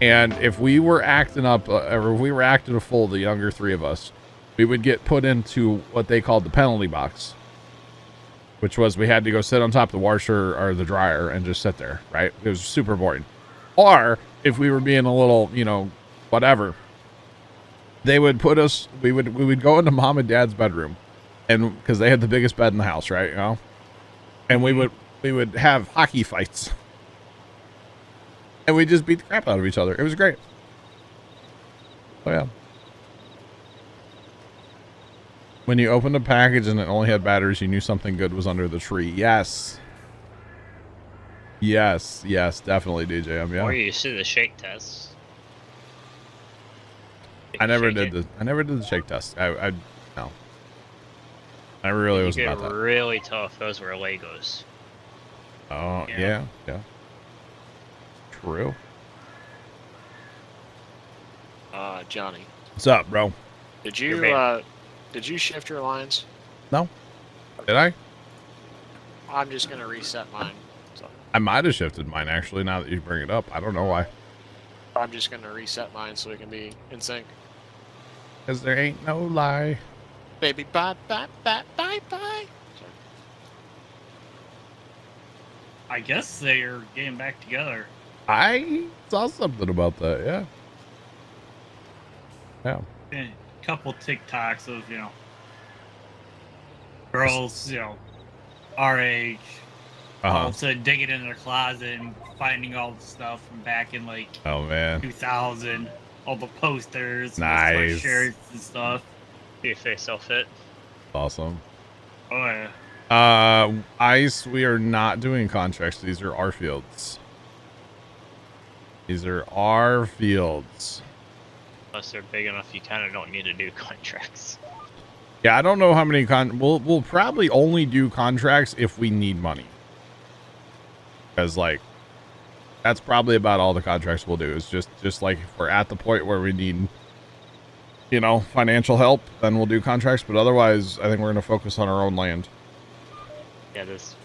And if we were acting up, or if we were acting a fool, the younger three of us, we would get put into what they called the penalty box, which was we had to go sit on top of the washer or the dryer and just sit there, right? It was super boring. Or if we were being a little, you know, whatever, they would put us, we would go into mom and dad's bedroom, and because they had the biggest bed in the house, right? You know, and we would have hockey fights, and we just beat the crap out of each other. It was great. Oh yeah. When you opened a package and it only had batteries, you knew something good was under the tree. Yes. Yes, definitely, DJ. Yeah. Or you see the shake test. I never did the shake test. I no. I really was about that. Really tough. Those were Legos. Oh yeah. True. Johnny. What's up, bro? Did you shift your lines? No. Did I? I'm just gonna reset mine. So. I might have shifted mine actually. Now that you bring it up, I don't know why. I'm just gonna reset mine so we can be in sync. Cause there ain't no lie. Baby, bye. Sorry. I guess they're getting back together. I saw something about that. Yeah. Yeah. A couple TikToks of, you know, girls, you know, our age, all of a sudden digging in their closet and finding all the stuff from back in like 2000, all the posters, nice shirts and stuff. Be a face outfit. Awesome. Oh yeah. ICE, we are not doing contracts. These are our fields. These are our fields. Unless they're big enough, you kind of don't need to do contracts. Yeah, I don't know how many we'll probably only do contracts if we need money. Because like that's probably about all the contracts we'll do. Is just like if we're at the point where we need, you know, financial help, then we'll do contracts. But otherwise, I think we're going to focus on our own land. Yeah, this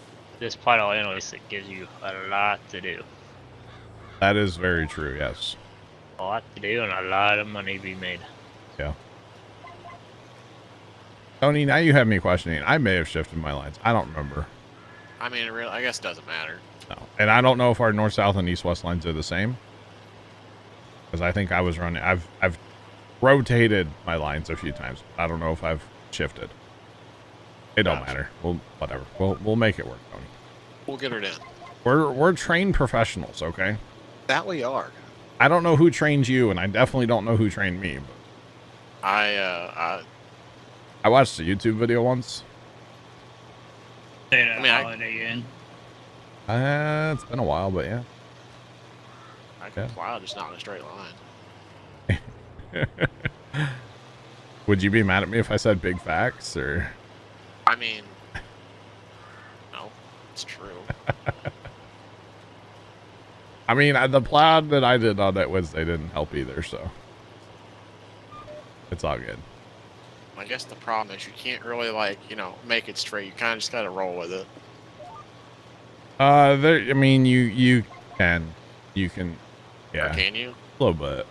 part of anyways, it gives you a lot to do. That is very true. Yes. A lot to do and a lot of money to be made. Yeah. Tony, now you have me questioning. I may have shifted my lines. I don't remember. I mean, I guess it doesn't matter. No. And I don't know if our north, south, and east, west lines are the same. Because I think I was running. I've rotated my lines a few times. I don't know if I've shifted. It don't matter. We'll whatever. We'll make it work, Tony. We'll get it in. We're trained professionals, okay? That we are. I don't know who trained you, and I definitely don't know who trained me. But I watched a YouTube video once. I mean, Holiday Inn. It's been a while, but yeah. I can plow, just not in a straight line. Would you be mad at me if I said big facts, or? I mean, no, it's true. I mean, the plow that I did on that Wednesday didn't help either, so it's all good. I guess the problem is you can't really, like, you know, make it straight. You kind of just got to roll with it. I mean, you can, yeah. Or can you? A little bit.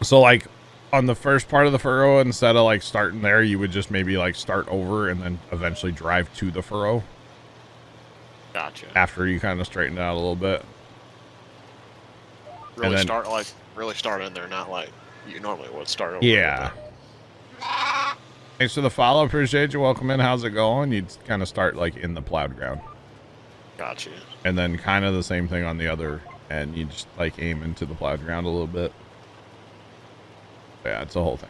So, like, on the first part of the furrow, instead of, like, starting there, you would just maybe, like, start over and then eventually drive to the furrow. Gotcha. After you kind of straighten it out a little bit. Really start in there, not like you normally would start over. Yeah. Thanks for the follow. Appreciate you. Welcome in. How's it going? You'd kind of start, like, in the plowed ground. Gotcha. And then kind of the same thing on the other end. You just, like, aim into the plowed ground a little bit. Yeah, it's the whole thing.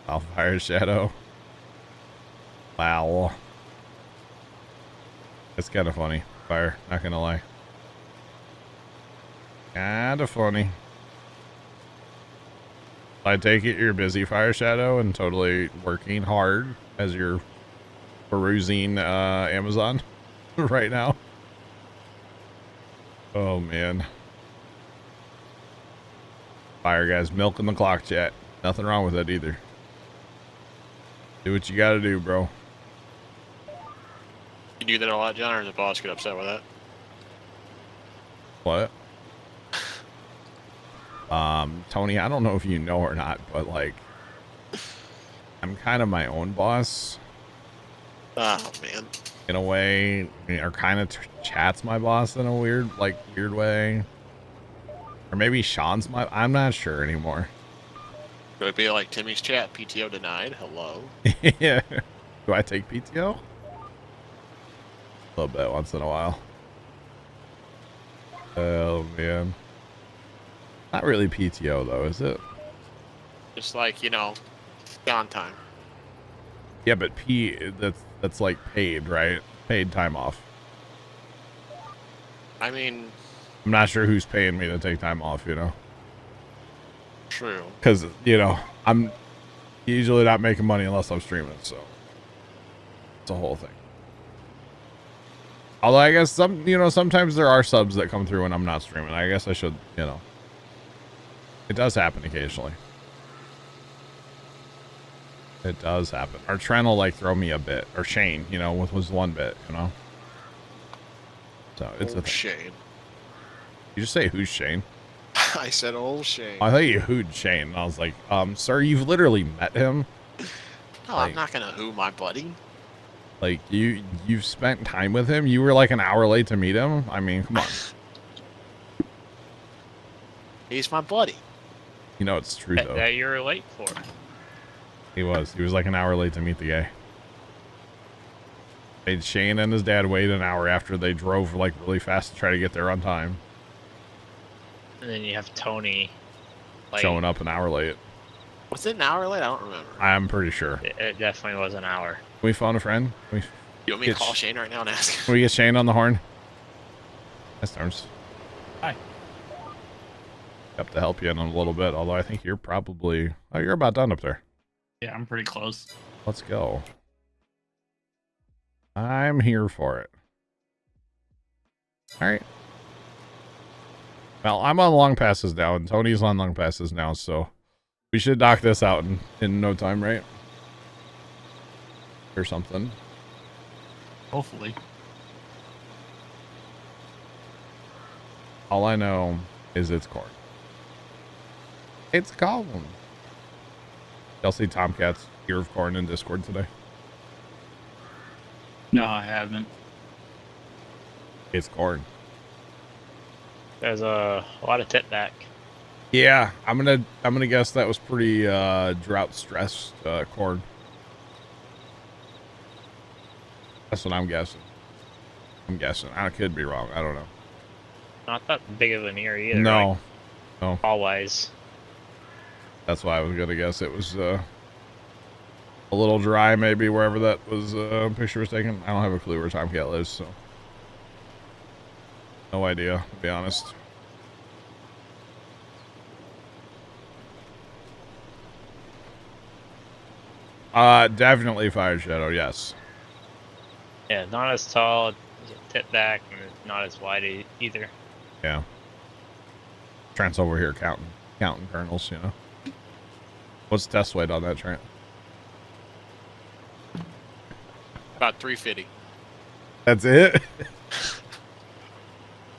I'll fire Shadow. Wow. It's kind of funny. Fire, not gonna lie. Kind of funny. I take it you're busy, Fire Shadow, and totally working hard as you're perusing Amazon right now. Oh, man. Fire, guys. Milking the clock, chat. Nothing wrong with that either. Do what you gotta do, bro. You do that a lot, John, or does the boss get upset with that? What? Tony, I don't know if you know or not, but like, I'm kind of my own boss. Oh, man. In a way, or kind of Chat's my boss in a weird way. Or maybe Sean's I'm not sure anymore. It would be like Timmy's chat, PTO denied. Hello. Yeah. Do I take PTO? A little bit once in a while. Oh, man. Not really PTO, though, is it? Just like, you know, gone time. Yeah, but that's like paid, right? Paid time off. I mean... I'm not sure who's paying me to take time off, you know? True. Because, you know, I'm usually not making money unless I'm streaming, so it's a whole thing. Although I guess sometimes there are subs that come through when I'm not streaming. I guess I should, you know. It does happen occasionally. It does happen. Or Trent will like throw me a bit, or Shane, you know, with was 1 bit, you know. So it's a thing. Shane. You just say who's Shane? I said old Shane. I thought you hooed Shane. And I was like, sir, you've literally met him. No, I'm not gonna who my buddy. Like you've spent time with him. You were like an hour late to meet him. I mean, come on. He's my buddy. You know it's true though. That you're late for. He was like an hour late to meet the guy. Made Shane and his dad wait an hour after they drove like really fast to try to get there on time. And then you have Tony showing up an hour late. Was it an hour late? I don't remember. I'm pretty sure. It definitely was an hour. Can we phone a friend? You want me to call Shane right now and ask him? Can we get Shane on the horn? That's turns. Hi. Have to help you in a little bit, although I think you're probably... Oh, you're about done up there. Yeah, I'm pretty close. Let's go. I'm here for it. All right. Well, I'm on long passes now, and Tony's on long passes now, so we should knock this out in no time, right? Or something. Hopefully. All I know is it's corn. It's corn. Y'all see Tomcat's ear of corn in Discord today? No, I haven't. It's corn. There's a lot of tip back. Yeah, I'm gonna guess that was pretty drought stressed corn. That's what I'm guessing. I could be wrong. I don't know. Not that big of an ear either. No, right? no. Always. That's why I was gonna guess it was a little dry, maybe wherever that was picture was taken. I don't have a clue where Tomcat lives, so no idea, to be honest. Definitely Fire Shadow, yes. Yeah, not as tall, tip back, and not as wide either. Yeah. Trent's over here counting kernels, you know. What's the test weight on that, Trent? About 350. That's it?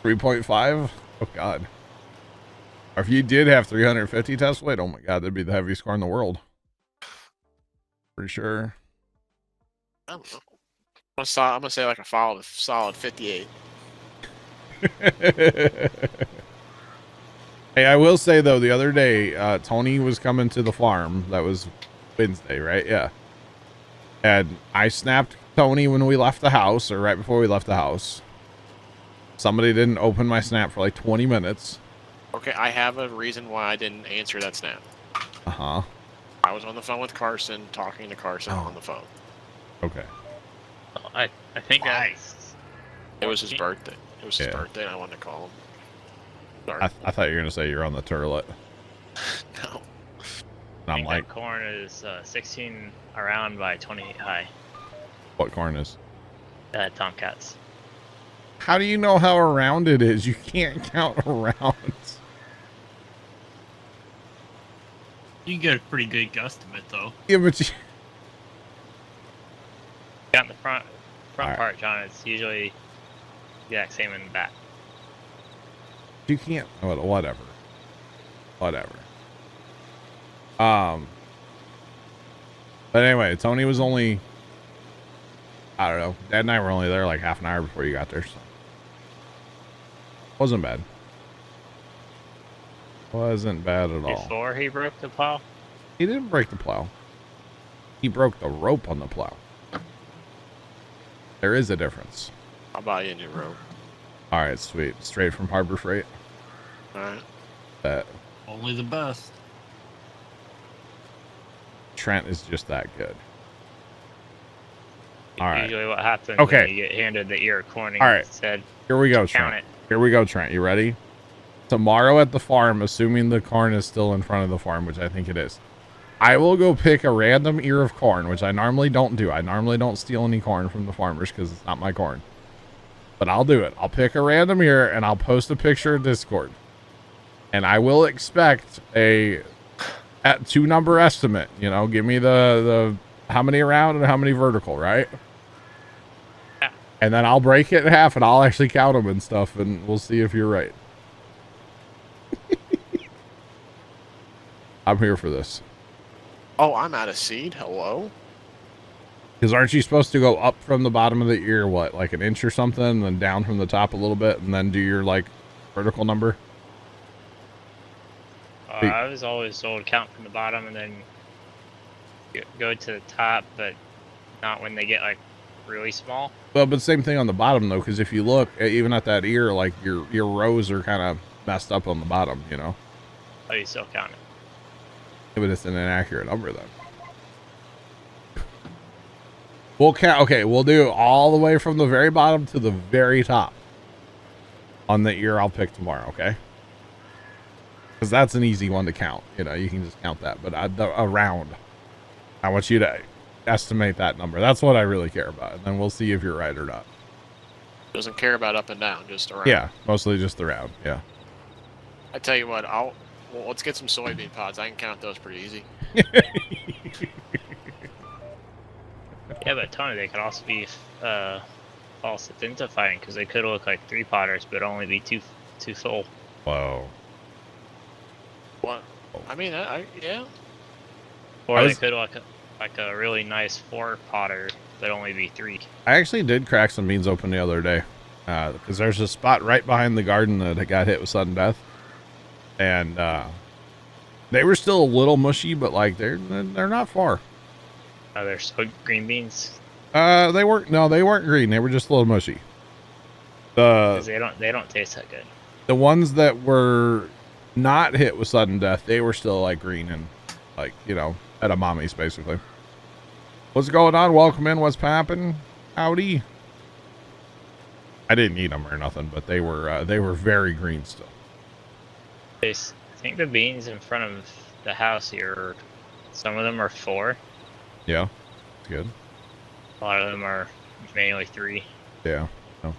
3.5? Oh, God. Or if you did have 350 test weight, oh, my God, that'd be the heaviest car in the world. Pretty sure. I don't know. I'm gonna say like a solid 58. Hey, I will say, though, the other day, Tony was coming to the farm. That was Wednesday, right? Yeah. And I snapped Tony when we left the house, or right before we left the house. Somebody didn't open my snap for like 20 minutes. Okay, I have a reason why I didn't answer that snap. Uh-huh. I was on the phone with Carson, talking to Carson on the phone. Okay. I think it was his birthday. It was his birthday, and I wanted to call him. Sorry. I thought you were gonna say you're on the turlet. No. And I'm like, that corn is 16 around by 28 high. what corn is? Tomcats. How do you know how around it is? You can't count around. You get a pretty good guesstimate, though. Yeah, but Got in the front Alright. part, John. It's usually the exact same in the back. you can't. Whatever. But anyway, Tony was only, I don't know, Dad and I were only there like half an hour before you got there, so wasn't bad. Wasn't bad at all. Before he broke the plow? He didn't break the plow. He broke the rope on the plow. There is a difference. I'll buy you a new rope. All right, sweet. Straight from Harbor Freight. All right. Bet. Only the best. Trent is just that good. All Usually right. what happens Okay. when you get handed the ear of corn and All right. said, Here we go, count Trent. it. Here we go, Trent. You ready? Tomorrow at the farm, assuming the corn is still in front of the farm, which I think it is, I will go pick a random ear of corn, which I normally don't do. I normally don't steal any corn from the farmers because it's not my corn. But I'll do it. I'll pick a random ear and I'll post a picture in Discord. And I will expect a 2-number estimate. You know, give me the how many around and how many vertical, right? Yeah. And then I'll break it in half and I'll actually count them and stuff, and we'll see if you're right. I'm here for this. Oh, I'm out of seed. Hello. Because aren't you supposed to go up from the bottom of the ear, what, like an inch or something, and then down from the top a little bit, and then do your, like, vertical number? I was always told count from the bottom and then go to the top, but not when they get like really small. Well, but same thing on the bottom, though, because if you look, even at that ear, like, your rows are kind of messed up on the bottom, you know? Oh, you still count it. But it's an inaccurate number, then. We'll count. Okay, we'll do all the way from the very bottom to the very top on the ear I'll pick tomorrow, okay? Because that's an easy one to count. You know, you can just count that. But around, I want you to estimate that number. That's what I really care about. And then we'll see if you're right or not. Doesn't care about up and down, just around. Yeah, mostly just around. Yeah. I tell you what, well, let's get some soybean pods. I can count those pretty easy. Yeah, but Tony, they could also be false identifying because they could look like 3-potters, but only be two full. Whoa. What? I mean, yeah. Or they could look like a really nice 4-potter, but only be 3. I actually did crack some beans open the other day. Because there's a spot right behind the garden that got hit with sudden death. And they were still a little mushy, but like they're not far. Oh, they're so green beans. They weren't green. They were just a little mushy. 'Cause they don't taste that good. The ones that were not hit with sudden death, they were still like green and like, you know, edamames basically. What's going on? Welcome in. What's poppin'? Howdy. I didn't eat them or nothing, but they were very green still. I think the beans in front of the house here, some of them are 4. Yeah, it's good. A lot of them are mainly 3. Yeah. No.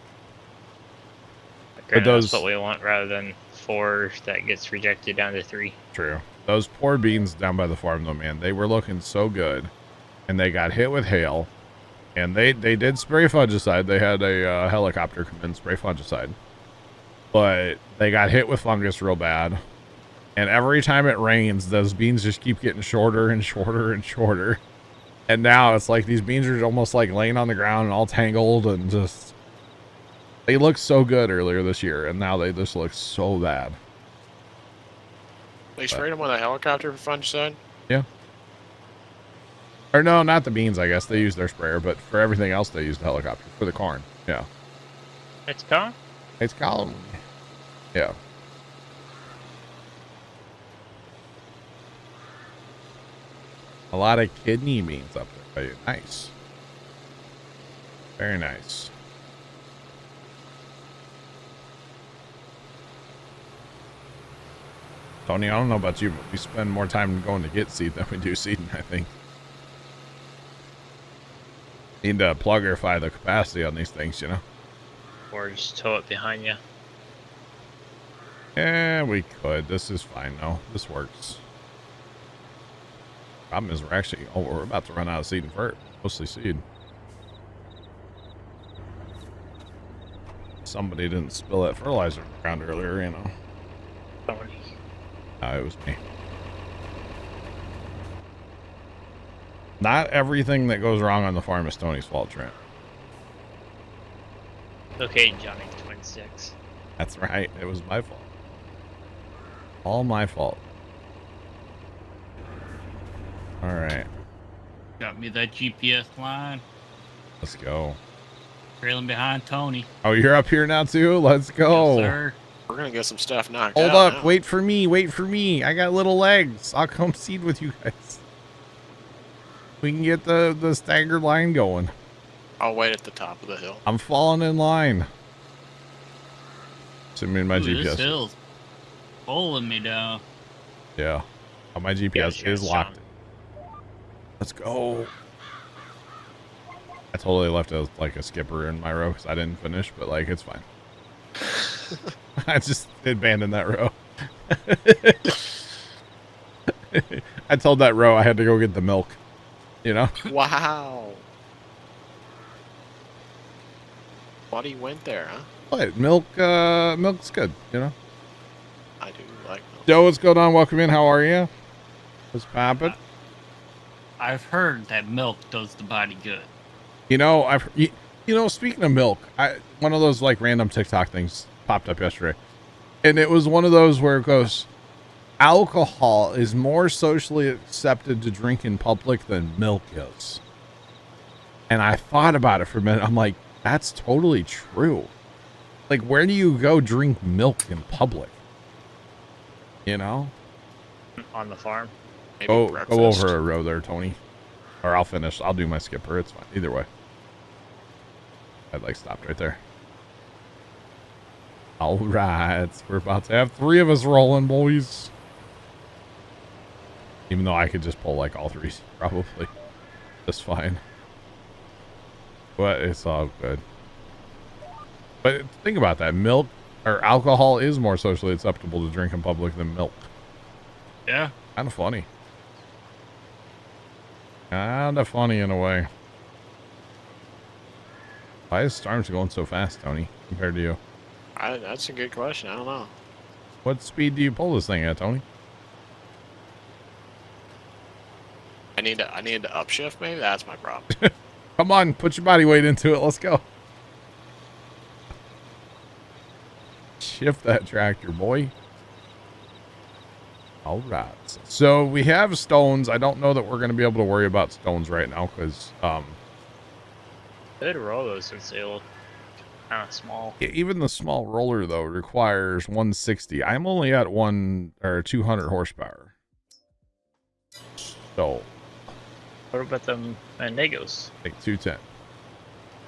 But those- that's what we want rather than 4 that gets rejected down to 3. True. Those poor beans down by the farm, though, man, they were looking so good, and they got hit with hail, and they did spray fungicide. They had a helicopter come in and spray fungicide, but they got hit with fungus real bad, and every time it rains, those beans just keep getting shorter and shorter and shorter, and now it's like these beans are almost like laying on the ground and all tangled, and just they looked so good earlier this year, and now they just look so bad. They sprayed them with a helicopter for fungicide? Yeah. Or no, not the beans, I guess. They used their sprayer, but for everything else, they used the helicopter. For the corn. Yeah. It's gone? It's column. Yeah. A lot of kidney beans up there. Nice. Very nice. Tony, I don't know about you, but we spend more time going to get seed than we do seeding, I think. Need to pluggerify the capacity on these things, you know? Or just tow it behind you. Yeah, we could. This is fine, though. This works. Problem is, we're about to run out of seed and fertilizer. Mostly seed. Somebody didn't spill that fertilizer around earlier, you know. It was me. Not everything that goes wrong on the farm is Tony's fault, Trent. Okay, Johnny 26. That's right. It was my fault. All my fault. All right. Got me that GPS line. Let's go. Trailing behind Tony. Oh, you're up here now too? Let's go. Yes, sir. We're gonna get some stuff knocked Hold out up. now. Wait for me. Wait for me. I got little legs. I'll come seed with you guys. We can get the staggered line going. I'll wait at the top of the hill. I'm falling in line. Send me my GPS. This hill's pulling me down. Yeah. Oh, my GPS is locked. Let's go. I totally left a skipper in my row because I didn't finish, but like it's fine. I just abandoned that row. I told that row I had to go get the milk. You know? Wow. Why do you went there, huh? What? Milk's good, you know? I do like milk. Joe, what's going on? Welcome in. How are you? What's poppin'? I've heard that milk does the body good. You know, speaking of milk, one of those like random TikTok things popped up yesterday. And it was one of those where it goes, alcohol is more socially accepted to drink in public than milk is. And I thought about it for a minute. I'm like, that's totally true. Like, where do you go drink milk in public? You know? On the farm. Maybe Go breakfast. over a row there, Tony. Or I'll finish. I'll do my skipper. It's fine. Either way. I'd stopped right there. All right. We're about to have 3 of us rolling, boys. Even though I could just pull all 3, probably. Just fine. But it's all good. But think about that. Milk or alcohol is more socially acceptable to drink in public than milk. Yeah. Kind of funny. Kind of funny in a way. Why is Storms going so fast, Tony, compared to you? That's a good question. I don't know. What speed do you pull this thing at, Tony? I need to upshift, maybe? That's my problem. Come on, put your body weight into it. Let's go. Shift that tractor, boy. All right. So we have stones. I don't know that we're going to be able to worry about stones right now because Good roll those since they look kind of small. even the small roller though requires 160. I'm only at 200 horsepower. So What about them Negos? like 210.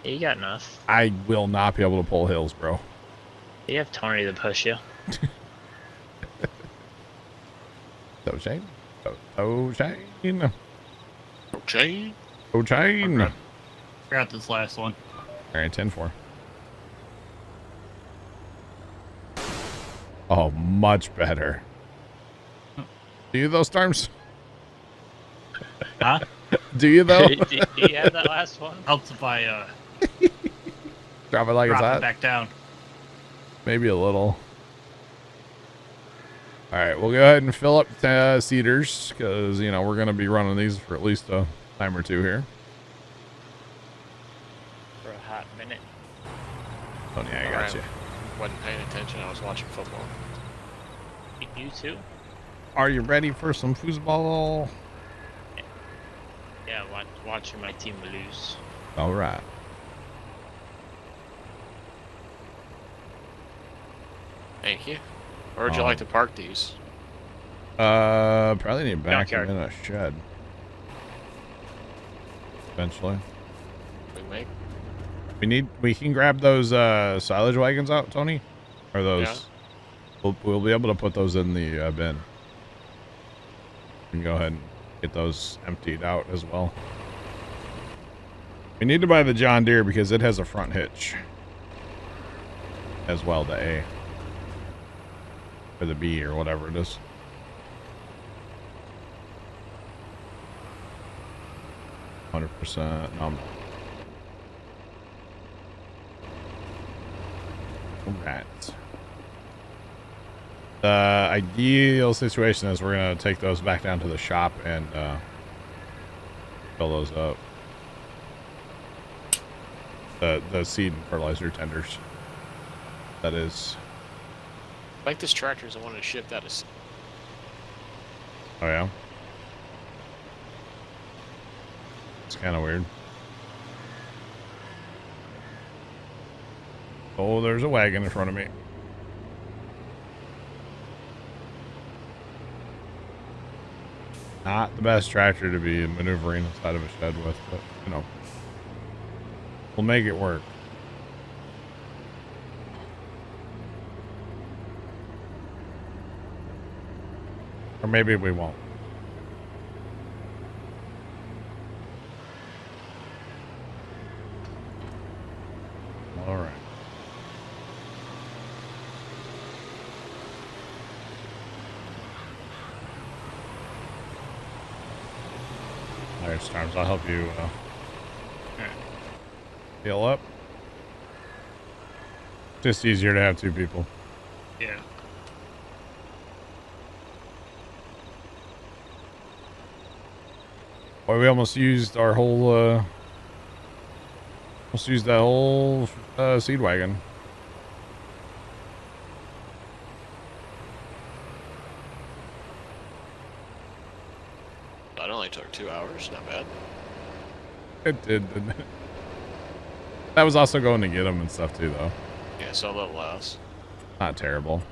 Yeah, you got enough. I will not be able to pull hills, bro. You have Tony to push you. So Shane. So Shane. Okay. So Shane. Okay. Forgot this last one. All right, 10-4. Oh, much better. Do you though, Storms? Huh? Do you though? do you have that last one? Helps if I Drop it like it's drop it hot? back down. Maybe a little. All right, we'll go ahead and fill up cedars because, you know, we're going to be running these for at least a time or two here. For a hot minute. Oh, yeah, I got Alright. you. Wasn't paying attention. I was watching football. You too? Are you ready for some foosball? Yeah, watching my team lose. All right. Thank you. Where would you like to park these? Probably need to back them Junkyard. in a shed. Eventually. We can grab those silage wagons out, Tony? Or those? Yeah. We'll be able to put those in the bin. We can go ahead and get those emptied out as well. We need to buy the John Deere because it has a front hitch. As well, the A. Or the B or whatever it is. 100%. No, I'm not. Alright. The ideal situation is we're going to take those back down to the shop and fill those up. The seed and fertilizer tenders. That is. Like this tractor's the one that shipped out of. Oh yeah. It's kind of weird. Oh, there's a wagon in front of me. Not the best tractor to be maneuvering inside of a shed with, but you know, we'll make it work. Or maybe we won't. All right. All right, Storms, I'll help you heal up. Just easier to have two people. Yeah. Boy, we almost used our whole, almost used that whole seed wagon. That only took 2 hours. Not bad. It did, didn't it? That was also going to get them and stuff too, though. Yeah, so a little less. Not terrible.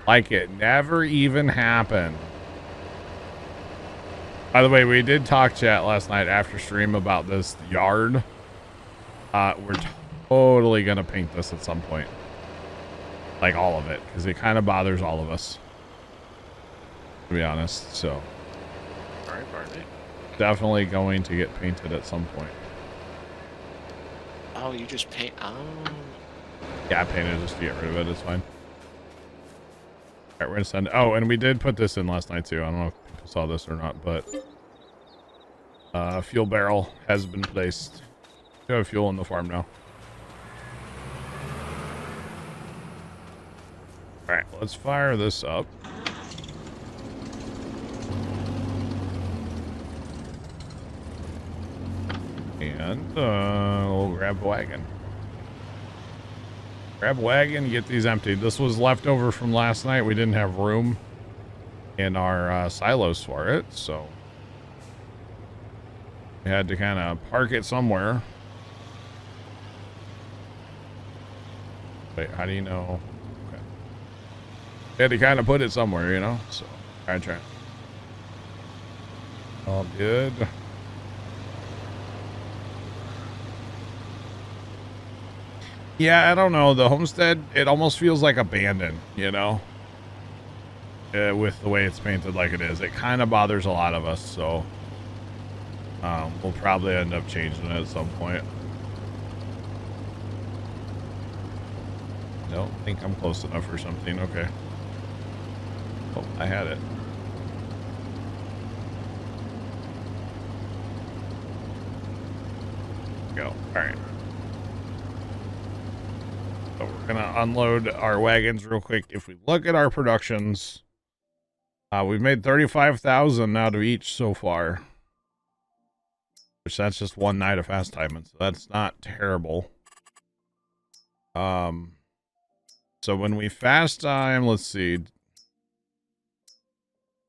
Like it never even happened. By the way, we did talk chat last night after stream about this yard. We're totally gonna paint this at some point. Like all of it, because it kind of bothers all of us. To be honest, so. Alright, pardon me. Definitely going to get painted at some point. Oh, you just paint. Oh. Yeah, I painted just to get rid of it. It's fine. Alright, we're gonna send. Oh, and we did put this in last night too. I don't know if people saw this or not, but fuel barrel has been placed. We have fuel in the farm now. Alright, let's fire this up. And we'll grab a wagon. Grab a wagon, get these emptied. This was left over from last night. We didn't have room in our silos for it, so we had to kind of park it somewhere. Wait, how do you know? Okay. We had to kind of put it somewhere, you know? So, try. All good. Yeah, I don't know. The homestead, it almost feels like abandoned, you know? With the way it's painted like it is. It kind of bothers a lot of us, so we'll probably end up changing it at some point. Don't think I'm close enough or something. Okay. Oh, I had it. Go. All right. So we're gonna unload our wagons real quick. If we look at our productions, we've made 35,000 out of each so far, which that's just one night of fast timing, so that's not terrible. So when we fast time, let's see.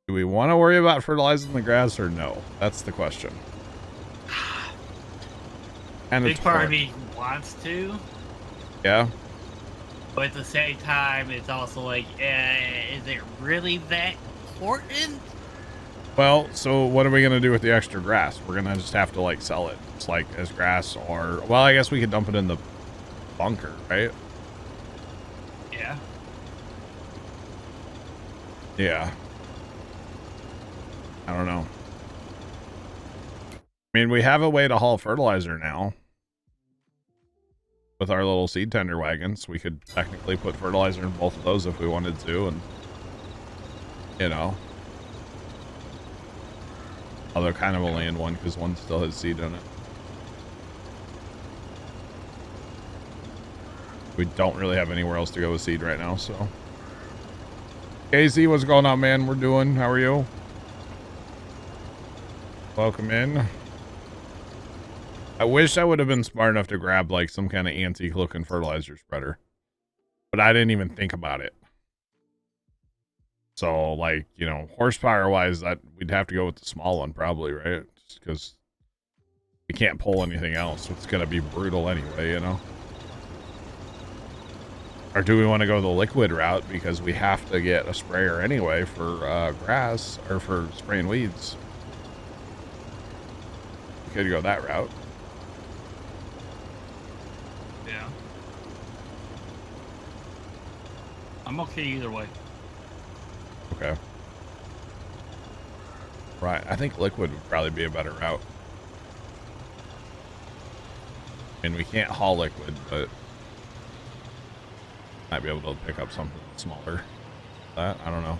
Do we want to worry about fertilizing the grass or no? That's the question. And big part of me wants to. Yeah. But at the same time, it's also like, is it really that important? Well, so what are we going to do with the extra grass? We're going to just have to, like, sell it. It's like as grass or... Well, I guess we could dump it in the bunker, right? Yeah. Yeah. I don't know. I mean, we have a way to haul fertilizer now. with our little seed tender wagons. We could technically put fertilizer in both of those if we wanted to, and you know, although kind of only in one because one still has seed in it. We don't really have anywhere else to go with seed right now, so. Casey, what's going on, man? We're doing. How are you? Welcome in. I wish I would have been smart enough to grab like some kind of antique looking fertilizer spreader, but I didn't even think about it. So like, you know, horsepower wise, that we'd have to go with the small one probably, right? Just because we can't pull anything else. It's going to be brutal anyway, you know? Or do we want to go the liquid route because we have to get a sprayer anyway for grass or for spraying weeds? We could go that route. Yeah. I'm okay either way. Okay. Right. I think liquid would probably be a better route. I mean, we can't haul liquid, but might be able to pick up something smaller. That, I don't know.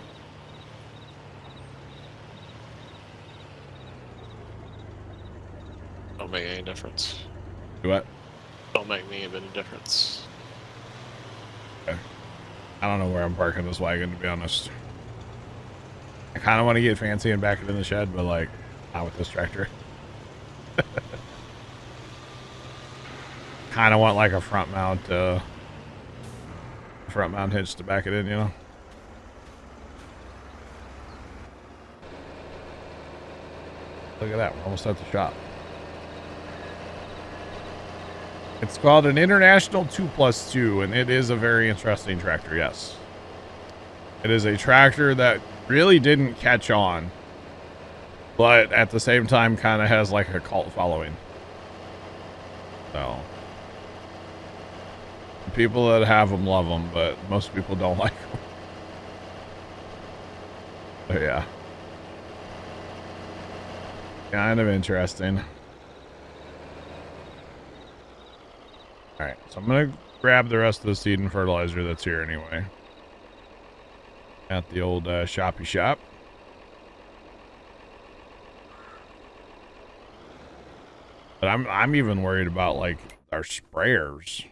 Don't make any difference. Do what? Don't make me a bit of difference. Okay. I don't know where I'm parking this wagon, to be honest. I kind of want to get fancy and back it in the shed, but like, not with this tractor. Kind of want like a front mount hitch to back it in, you know? Look at that, we're almost at the shop. It's called an International 2+2, and it is a very interesting tractor, yes. It is a tractor that really didn't catch on, but at the same time kind of has like a cult following. So, the people that have them love them, but most people don't like them. But yeah. Kind of interesting. Alright, so I'm going to grab the rest of the seed and fertilizer that's here anyway. At the old shoppy shop. But I'm even worried about like our sprayers.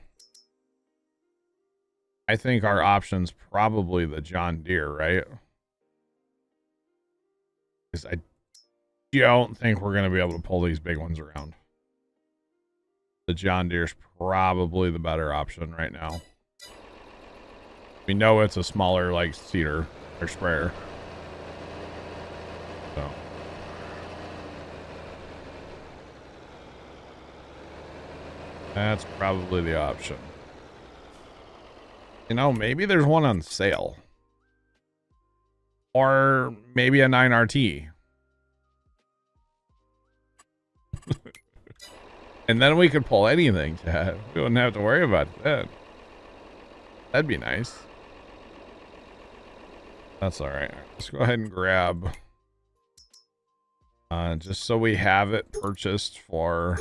I think our option's probably the John Deere, right? Because I don't think we're going to be able to pull these big ones around. The John Deere's probably the better option right now. We know it's a smaller, like, seeder or sprayer. So. That's probably the option. You know, maybe there's one on sale. Or maybe a 9RT. And then we could pull anything, Chad. We wouldn't have to worry about that. That'd be nice. That's all right. Let's go ahead and grab, just so we have it purchased for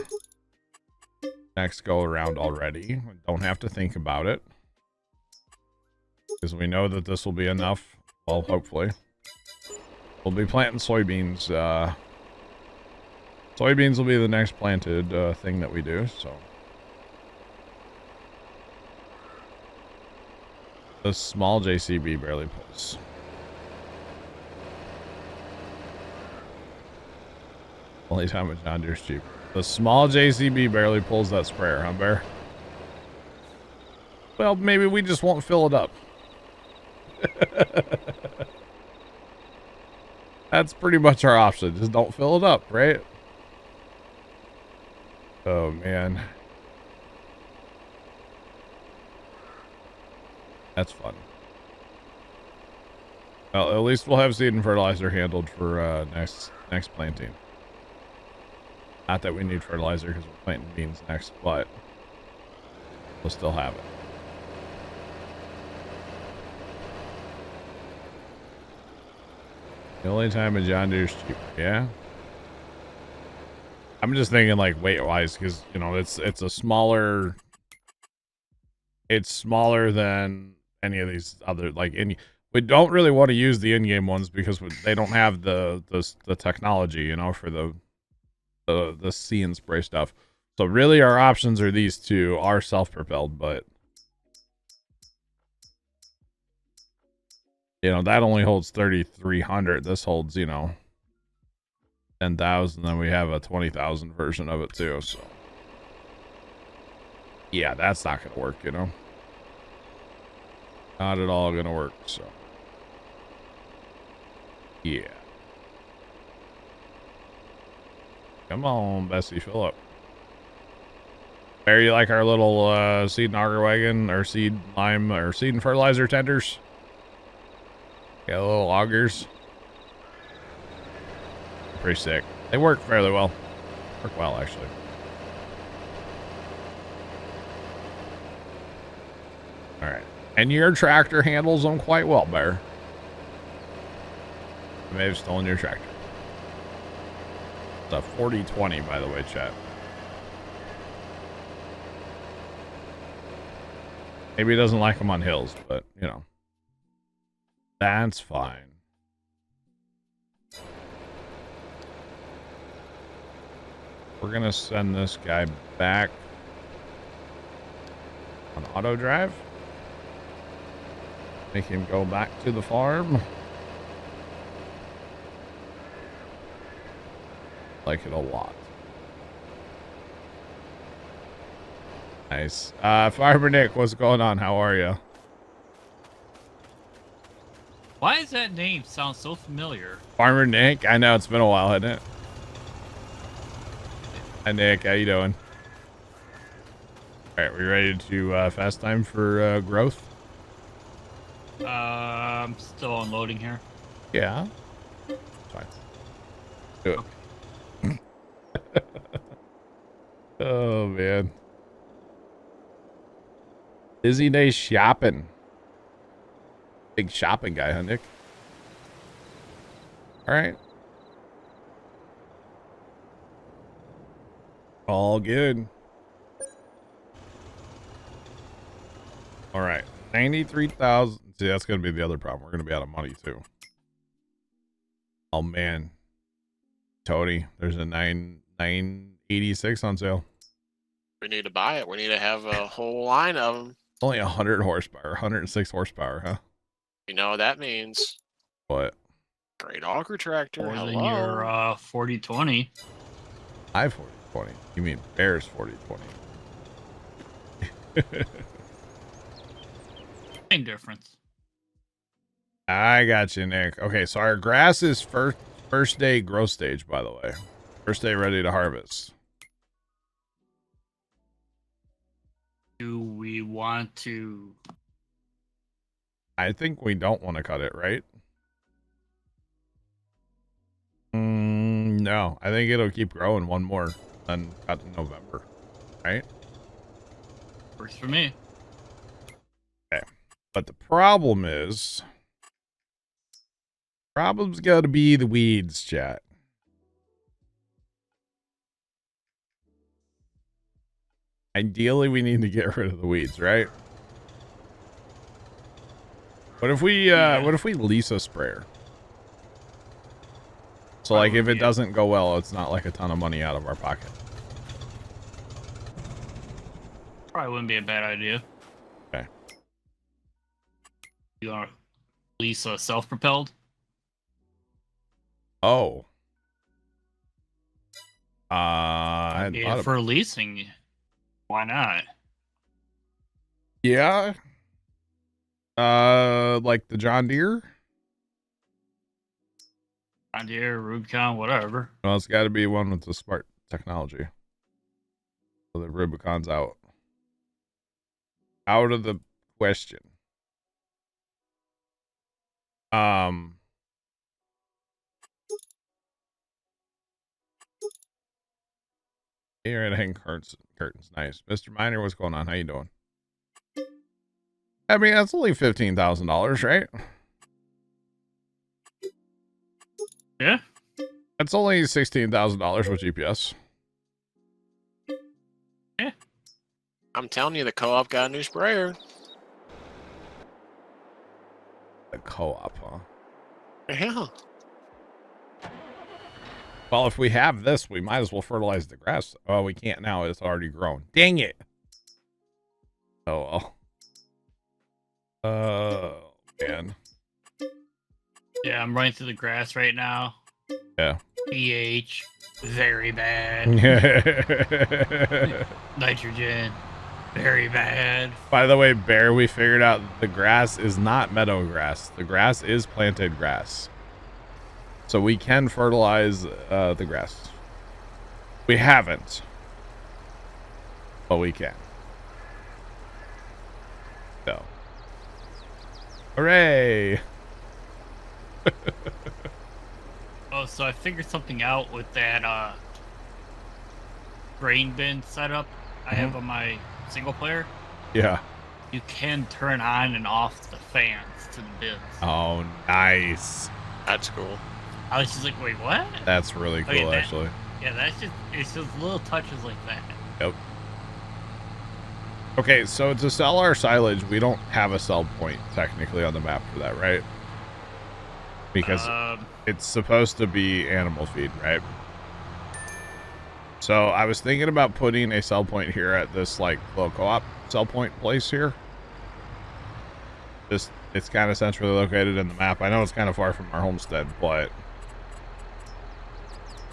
next go around already. We don't have to think about it because we know that this will be enough. Well, hopefully we'll be planting soybeans. Soybeans will be the next planted thing that we do. So the small JCB barely pulls. Only time with John Deere's cheap. The small JCB barely pulls that sprayer, huh, Bear? Well, maybe we just won't fill it up. That's pretty much our option. Just don't fill it up, right? Oh, man. That's fun. Well, at least we'll have seed and fertilizer handled for next planting. Not that we need fertilizer because we're planting beans next, but we'll still have it. The only time a John Deere's cheap, yeah. I'm just thinking like weight wise because you know it's a smaller it's smaller than any of these other, like, we don't really want to use the in-game ones because they don't have the technology, you know, for the see and spray stuff. So really our options are these two, are self-propelled, but you know, that only holds 3,300. This holds, you know, 10,000. Then we have a 20,000 version of it too. So yeah, that's not gonna work, you know. Not at all gonna work. So yeah. Come on, Bessie, fill up. Barry, you like our little seed and auger wagon, or seed lime, or seed and fertilizer tenders? Got little augers. Pretty sick. They work fairly well. Work well, actually. All right. And your tractor handles them quite well, Bear. I may have stolen your tractor. It's a 4020, by the way, chat. Maybe he doesn't like them on hills, but, you know. That's fine. We're going to send this guy back on auto drive. Make him go back to the farm. Like it a lot. Nice. Farmer Nick, what's going on? How are you? Why does that name sound so familiar? Farmer Nick? I know, it's been a while, hasn't it? Hi, Nick. How you doing? All right, we ready to fast time for growth? I'm still unloading here. Yeah. Fine. Do it. Okay. Oh, man. Busy day shopping. Big shopping guy, huh, Nick? All right. All good. All right. 93,000. See, that's going to be the other problem. We're going to be out of money, too. Oh, man. Tony, there's a 986 on sale. We need to buy it. We need to have a whole line of them. Only 100 horsepower, 106 horsepower, huh? You know what that means? What? Great auger tractor. More Hello. than your 4020. I 4020. You mean Bear's 4020? Same difference. I got you, Nick. Okay, so our grass is first day growth stage, by the way. First day ready to harvest. Do we want to? I think we don't want to cut it, right? No, I think it'll keep growing one more, then cut in November, right? Works for me. Okay, but the problem is, problem's got to be the weeds, chat. Ideally, we need to get rid of the weeds, right? What if we lease a sprayer? So like if it doesn't go well, it's not like a ton of money out of our pocket. Probably wouldn't be a bad idea. Okay. You want to lease a self-propelled? Oh. For leasing, why not? Yeah. Like the John Deere? John Deere, Rubicon, whatever. Well, it's got to be one with the smart technology. So the Rubicon's out. Out of the question. Here to hang curtains. Nice. Mr. Miner, what's going on? How you doing? I mean, that's only $15,000, right? Yeah. That's only $16,000 with GPS. Yeah. I'm telling you, the co-op got a new sprayer. The co-op, huh? Yeah. Well, if we have this, we might as well fertilize the grass. Oh, we can't now. It's already grown. Dang it. Oh, well. Man. Yeah, I'm running through the grass right now. Yeah. pH, very bad. Nitrogen, very bad. By the way, Bear, we figured out the grass is not meadow grass. The grass is planted grass. So we can fertilize the grass. We haven't. But we can. So. Hooray! Oh, so I figured something out with that grain bin setup I have on my single player. Yeah. You can turn on and off the fans to the bins. Oh, nice. That's cool. I was just like, wait, what? That's really cool, Okay, actually. Yeah, it's just little touches like that. Yep. Okay, so to sell our silage, we don't have a sell point technically on the map for that, right? Because it's supposed to be animal feed, right? So I was thinking about putting a sell point here at this like little co-op sell point place here. Just it's kind of centrally located in the map. I know it's kind of far from our homestead, but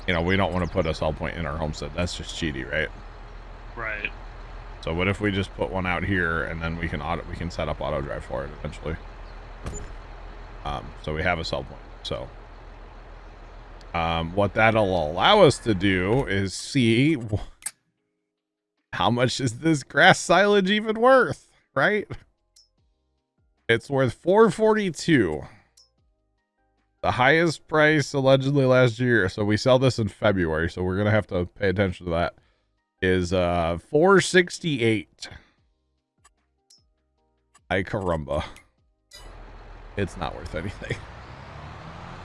you know, we don't want to put a sell point in our homestead. That's just cheaty, right? Right. So what if we just put one out here and then we can set up auto drive for it eventually. So we have a sell point. So what that'll allow us to do is see how much is this grass silage even worth, right? It's worth $442. The highest price allegedly last year. So we sell this in February, so we're gonna have to pay attention to that. Is $468. Ay caramba. It's not worth anything.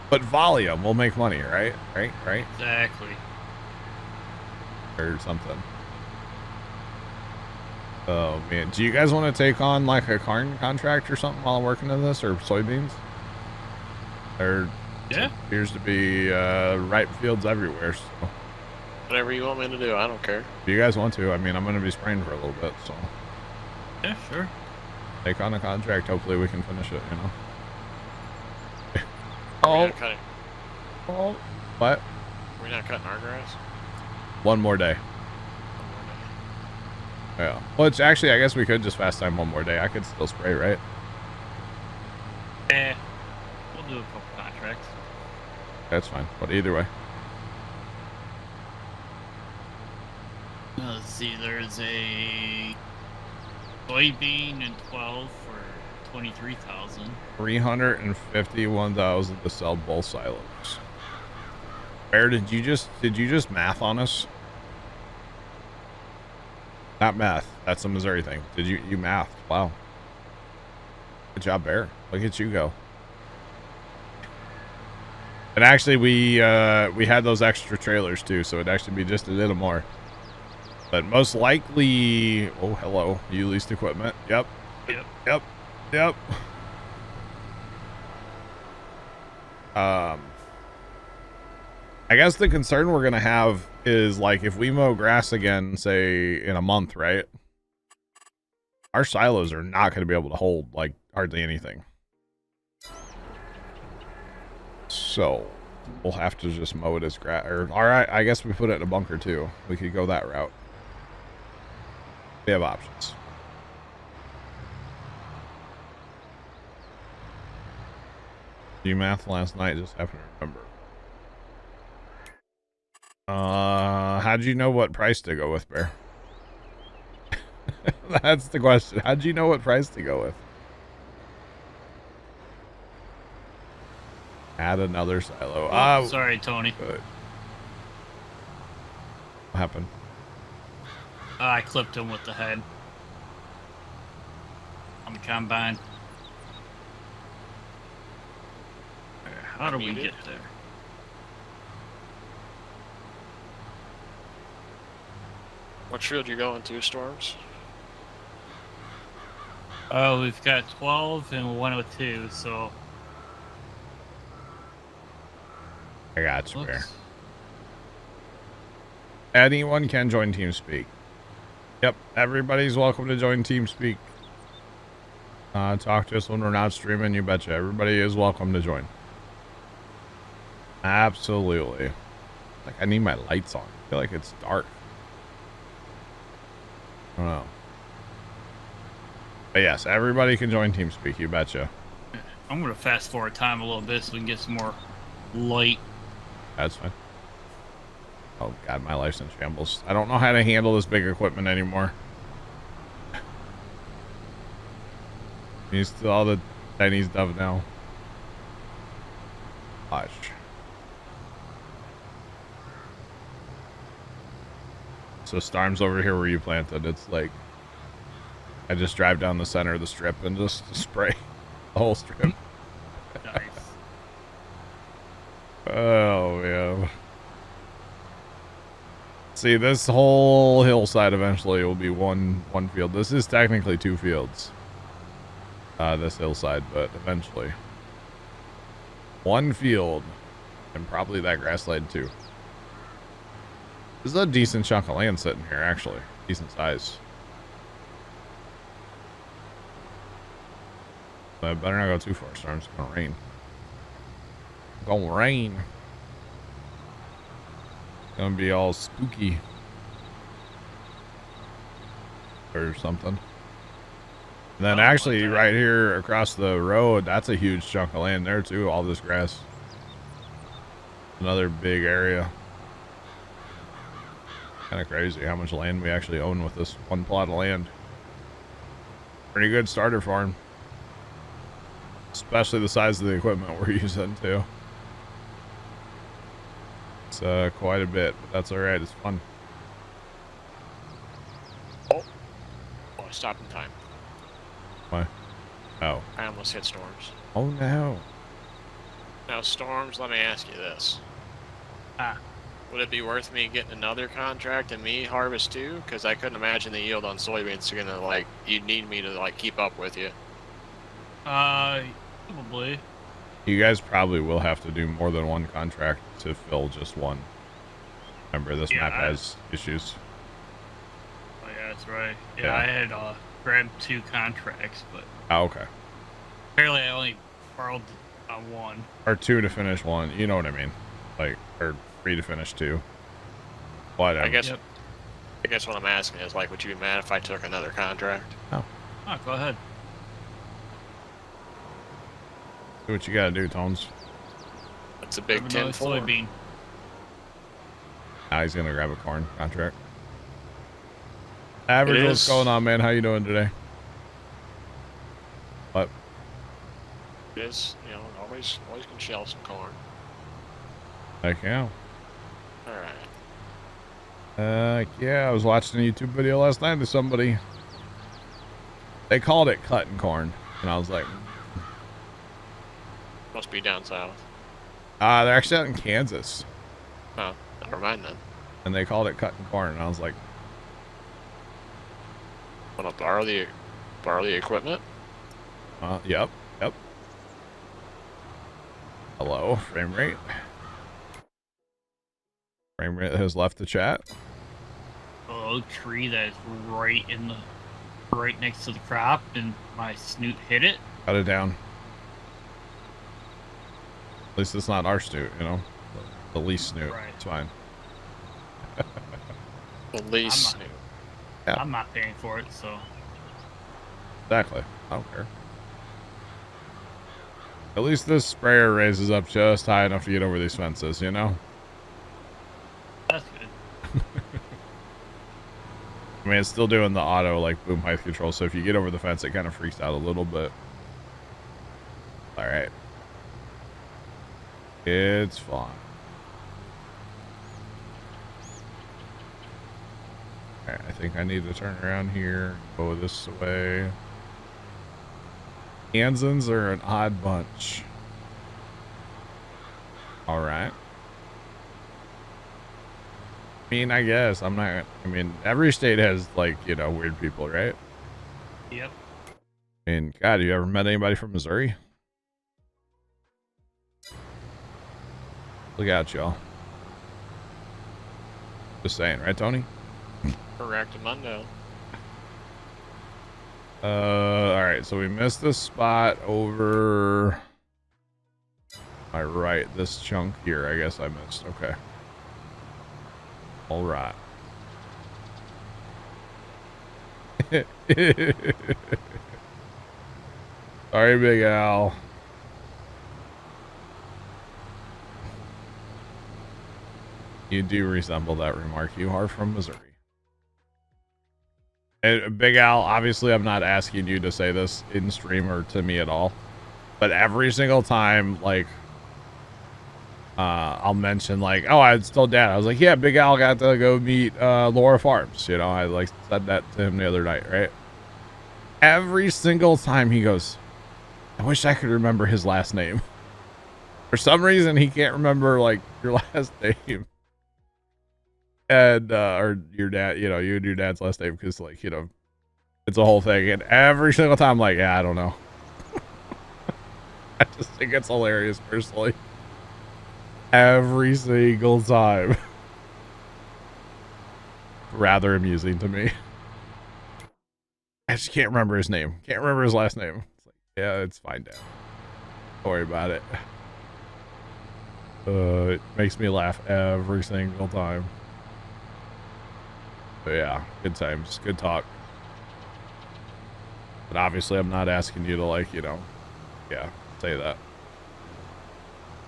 But volume will make money, right? Right? Exactly. Or something. Oh man, do you guys want to take on like a corn contract or something while working on this, or soybeans? There appears to be ripe fields everywhere. So. Whatever you want me to do, I don't care. If you guys want to, I mean, I'm going to be spraying for a little bit, so. Yeah, sure. Take on a contract. Hopefully we can finish it, you know. Oh, what? We're not cutting our grass? One more day. Yeah. Well, it's actually, I guess we could just fast time one more day. I could still spray, right? Yeah. We'll do a couple contracts. That's fine. But either way. Let's see, there's a soybean and 12 for 23,000. 351,000 to sell both silos. Bear, did you just math on us? Not math. That's a Missouri thing. Did you mathed? Wow. Good job, Bear. Look at you go. And actually, we had those extra trailers too, so it'd actually be just a little more. But most likely, oh hello, you leased equipment. Yep. I guess the concern we're gonna have is like if we mow grass again, say in a month, right? Our silos are not gonna be able to hold like hardly anything. So we'll have to just mow it as grass. Or all right, I guess we put it in a bunker too. We could go that route. We have options. You math last night, just happen to remember. How'd you know what price to go with, Bear? That's the question. How'd you know what price to go with? Add another silo. Oh, sorry, Tony. Good. What happened? I clipped him with the head. On the combine. How do we get there? What field you going to, Storms? Oh, we've got 12 and 102, so. I got you, Bear. Looks... Anyone can join TeamSpeak. Yep, everybody's welcome to join TeamSpeak. Talk to us when we're not streaming, you betcha. Everybody is welcome to join. Absolutely. Like, I need my lights on. I feel like it's dark. I don't know. But yes, everybody can join TeamSpeak, you betcha. I'm going to fast forward time a little bit so we can get some more light. That's fine. Oh, God, my life's in shambles. I don't know how to handle this big equipment anymore. Used to all the tiny stuff now. Gosh. So Storm's over here where you planted. It's like I just drive down the center of the strip and just spray the whole strip. Nice. Oh, yeah. See, this whole hillside eventually will be one field. This is technically 2 fields. This hillside, but eventually. 1 field. And probably that grassland too. This is a decent chunk of land sitting here, actually. Decent size. But I better not go too far, Storm. It's gonna rain. It's gonna rain. It's gonna be all spooky. Or something. And then actually right here across the road, that's a huge chunk of land there too, all this grass. Another big area. Kind of crazy how much land we actually own with this one plot of land. Pretty good starter farm. Especially the size of the equipment we're using too. It's quite a bit, but that's alright, it's fun. Oh, I stopped in time. Why? Oh. I almost hit Storms. Oh no. Now, Storms, let me ask you this. Would it be worth me getting another contract and me harvest too? Because I couldn't imagine the yield on soybeans are gonna, like, you'd need me to, like, keep up with you. Probably. You guys probably will have to do more than one contract to fill just one. Remember, this map has issues. Oh yeah, that's right. Yeah, I had grabbed 2 contracts, but Oh, okay. apparently I only borrowed on 1. Or 2 to finish 1. You know what I mean? Like, or 3 to finish 2. Whatever. I guess what I'm asking is, like, would you be mad if I took another contract? Oh. Oh, go ahead. Do what you gotta do, Tones. It's a big 10-4. Soybean. Now he's gonna grab a corn contract. Average, what's going on, man? How you doing today? What? It is, you know, always can shell some corn. Heck yeah. Alright. Yeah, I was watching a YouTube video last night of somebody. They called it cutting corn, and I was like, Must be down south. they're actually out in Kansas. Oh, never mind then. And they called it cutting corn, and I was like, Wanna borrow the equipment? Yep. Hello, frame rate. Frame rate has left the chat. A tree that is right next to the crop, and my snoot hit it. Cut it down. At least it's not our snoot, you know? The least snoot. Right. It's fine. The least snoot. Yeah. I'm not paying for it, so. Exactly. I don't care. At least this sprayer raises up just high enough to get over these fences, you know? That's good. I mean, it's still doing the auto, like, boom height control, so if you get over the fence, it kind of freaks out a little bit. Alright. It's fine. Alright, I think I need to turn around here, go this way. Kansans are an odd bunch. Alright. I mean, I guess I'm not. I mean, every state has, like, you know, weird people, right? Yep. And God, you ever met anybody from Missouri? Look out, y'all. Just saying, right, Tony? Correct, Mundo. All right, so we missed this spot over my right. This chunk here, I guess I missed. Okay. All right. Sorry, Big Al. You do resemble that remark. You are from Missouri. And Big Al, obviously I'm not asking you to say this in stream or to me at all, but every single time, like, I'll mention like, oh, I told Dad, I was like, yeah, Big Al got to go meet Laura Farms. You know, I like said that to him the other night, right? Every single time he goes, I wish I could remember his last name. For some reason, he can't remember like your last name. And or your dad, you know, you and your dad's last name, because like, you know, it's a whole thing. And every single time I'm like, yeah, I don't know. I just think it's hilarious personally. Every single time. Rather amusing to me. I just can't remember his name. Can't remember his last name. It's like, yeah, it's fine, Dad. Don't worry about it. It makes me laugh every single time. But yeah, good times, good talk. But obviously I'm not asking you to like, you know, yeah, say that.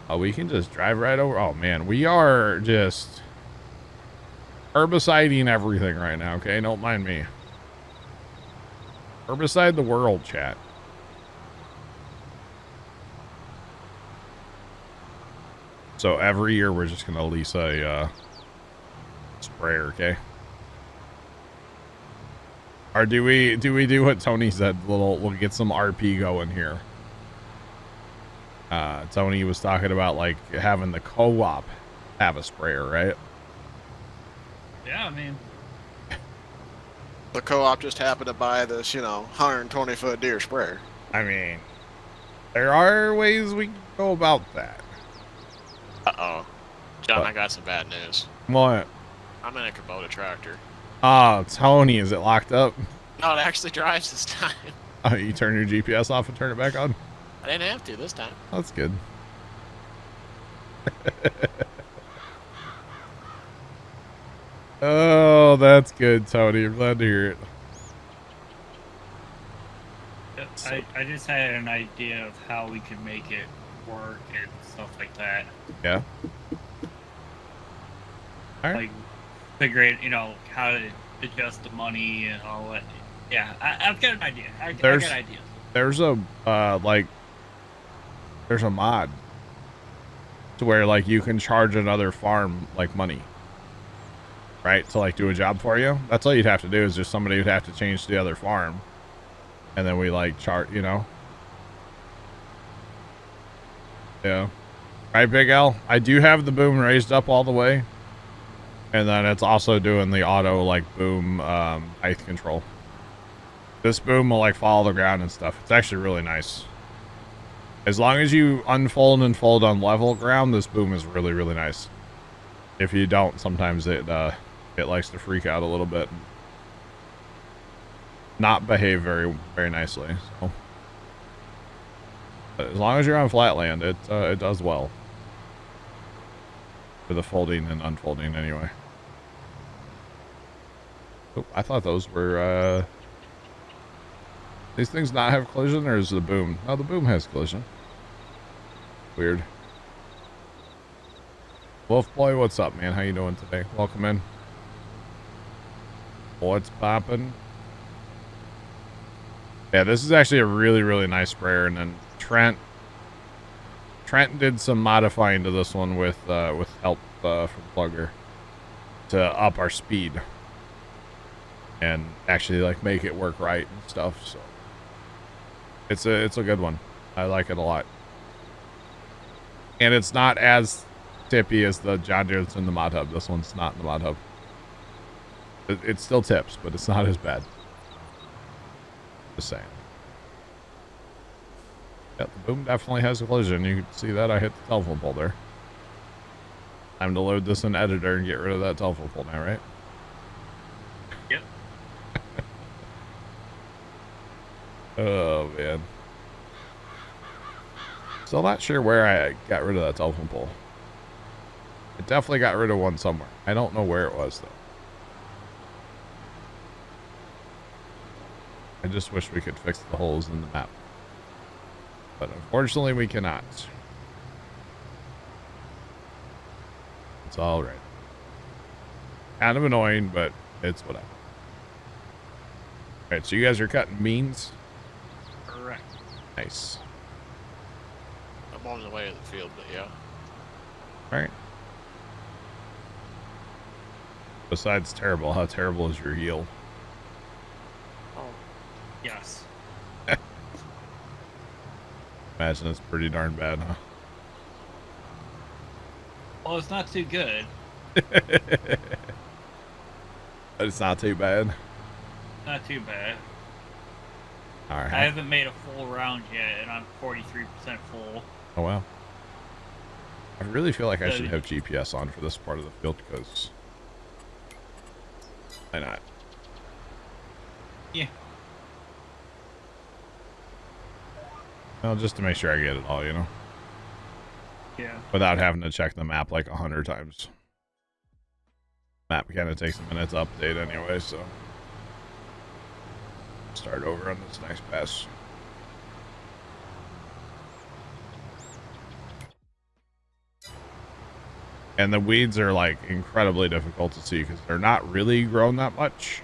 Oh, we can just drive right over. Oh man, we are just herbiciding everything right now, okay? Don't mind me. Herbicide the world, chat. So every year we're just gonna lease a sprayer, okay? Or do we do what Tony said? We'll get some RP going here. Tony was talking about like having the co-op have a sprayer, right? Yeah, I mean, The co-op just happened to buy this, you know, 120-foot deer sprayer. I mean, there are ways we can go about that. Uh-oh. John, What? I got some bad news. What? I'm in a Kubota tractor. Oh, Tony, is it locked up? No, it actually drives this time. Oh, you turn your GPS off and turn it back on? I didn't have to this time. That's good. Oh, that's good, Tony. I'm glad to hear it. I just had an idea of how we could make it work and stuff like that. Yeah. All right. Like figuring, you know, how to adjust the money and all that. Yeah, I've got an idea. I got ideas. There's a there's a mod to where like you can charge another farm like money, right, to like do a job for you. That's all you'd have to do, is just somebody would have to change the other farm, and then we like chart, you know. Yeah, right, Big L. I do have the boom raised up all the way, and then it's also doing the auto like boom height control. This boom will like follow the ground and stuff. It's actually really nice. As long as you unfold and fold on level ground, this boom is really, really nice. If you don't, sometimes it likes to freak out a little bit. Not behave very, very nicely. So, but as long as you're on flat land, it does well. For the folding and unfolding anyway. Oh, I thought those were these things not have collision, or is the boom? Oh, the boom has collision. Weird. Wolf Boy, what's up, man? How you doing today? Welcome in. What's poppin'? Yeah, this is actually a really, really nice sprayer, and then Trent did some modifying to this one with help from Plugger to up our speed and actually like make it work right and stuff. So it's a good one. I like it a lot, and it's not as tippy as the John Deere that's in the mod hub. This one's not in the mod hub. It still tips, but it's not as bad. Just saying. Yeah, the boom definitely has a collision. You can see that I hit the telephone pole there. Time to load this in editor and get rid of that telephone pole now, right? Yep. Oh, man. Still not sure where I got rid of that telephone pole. I definitely got rid of one somewhere. I don't know where it was, though. I just wish we could fix the holes in the map. But unfortunately, we cannot. It's all right. Kind of annoying, but it's whatever. All right, so you guys are cutting beans? Correct. Nice. I'm on the way to the field, but yeah. All right. Besides terrible, how terrible is your heel? Oh, Yes. Imagine it's pretty darn bad, huh? Well, it's not too good. But it's not too bad. Not too bad. All right. I haven't made a full round yet, and I'm 43% full. Oh, wow. I really feel like I should have GPS on for this part of the field because why not? Yeah. Well, just to make sure I get it all, you know? Yeah. Without having to check the map like 100 times. Map kind of takes a minute to update anyway, so. Start over on this next pass. And the weeds are like incredibly difficult to see because they're not really grown that much.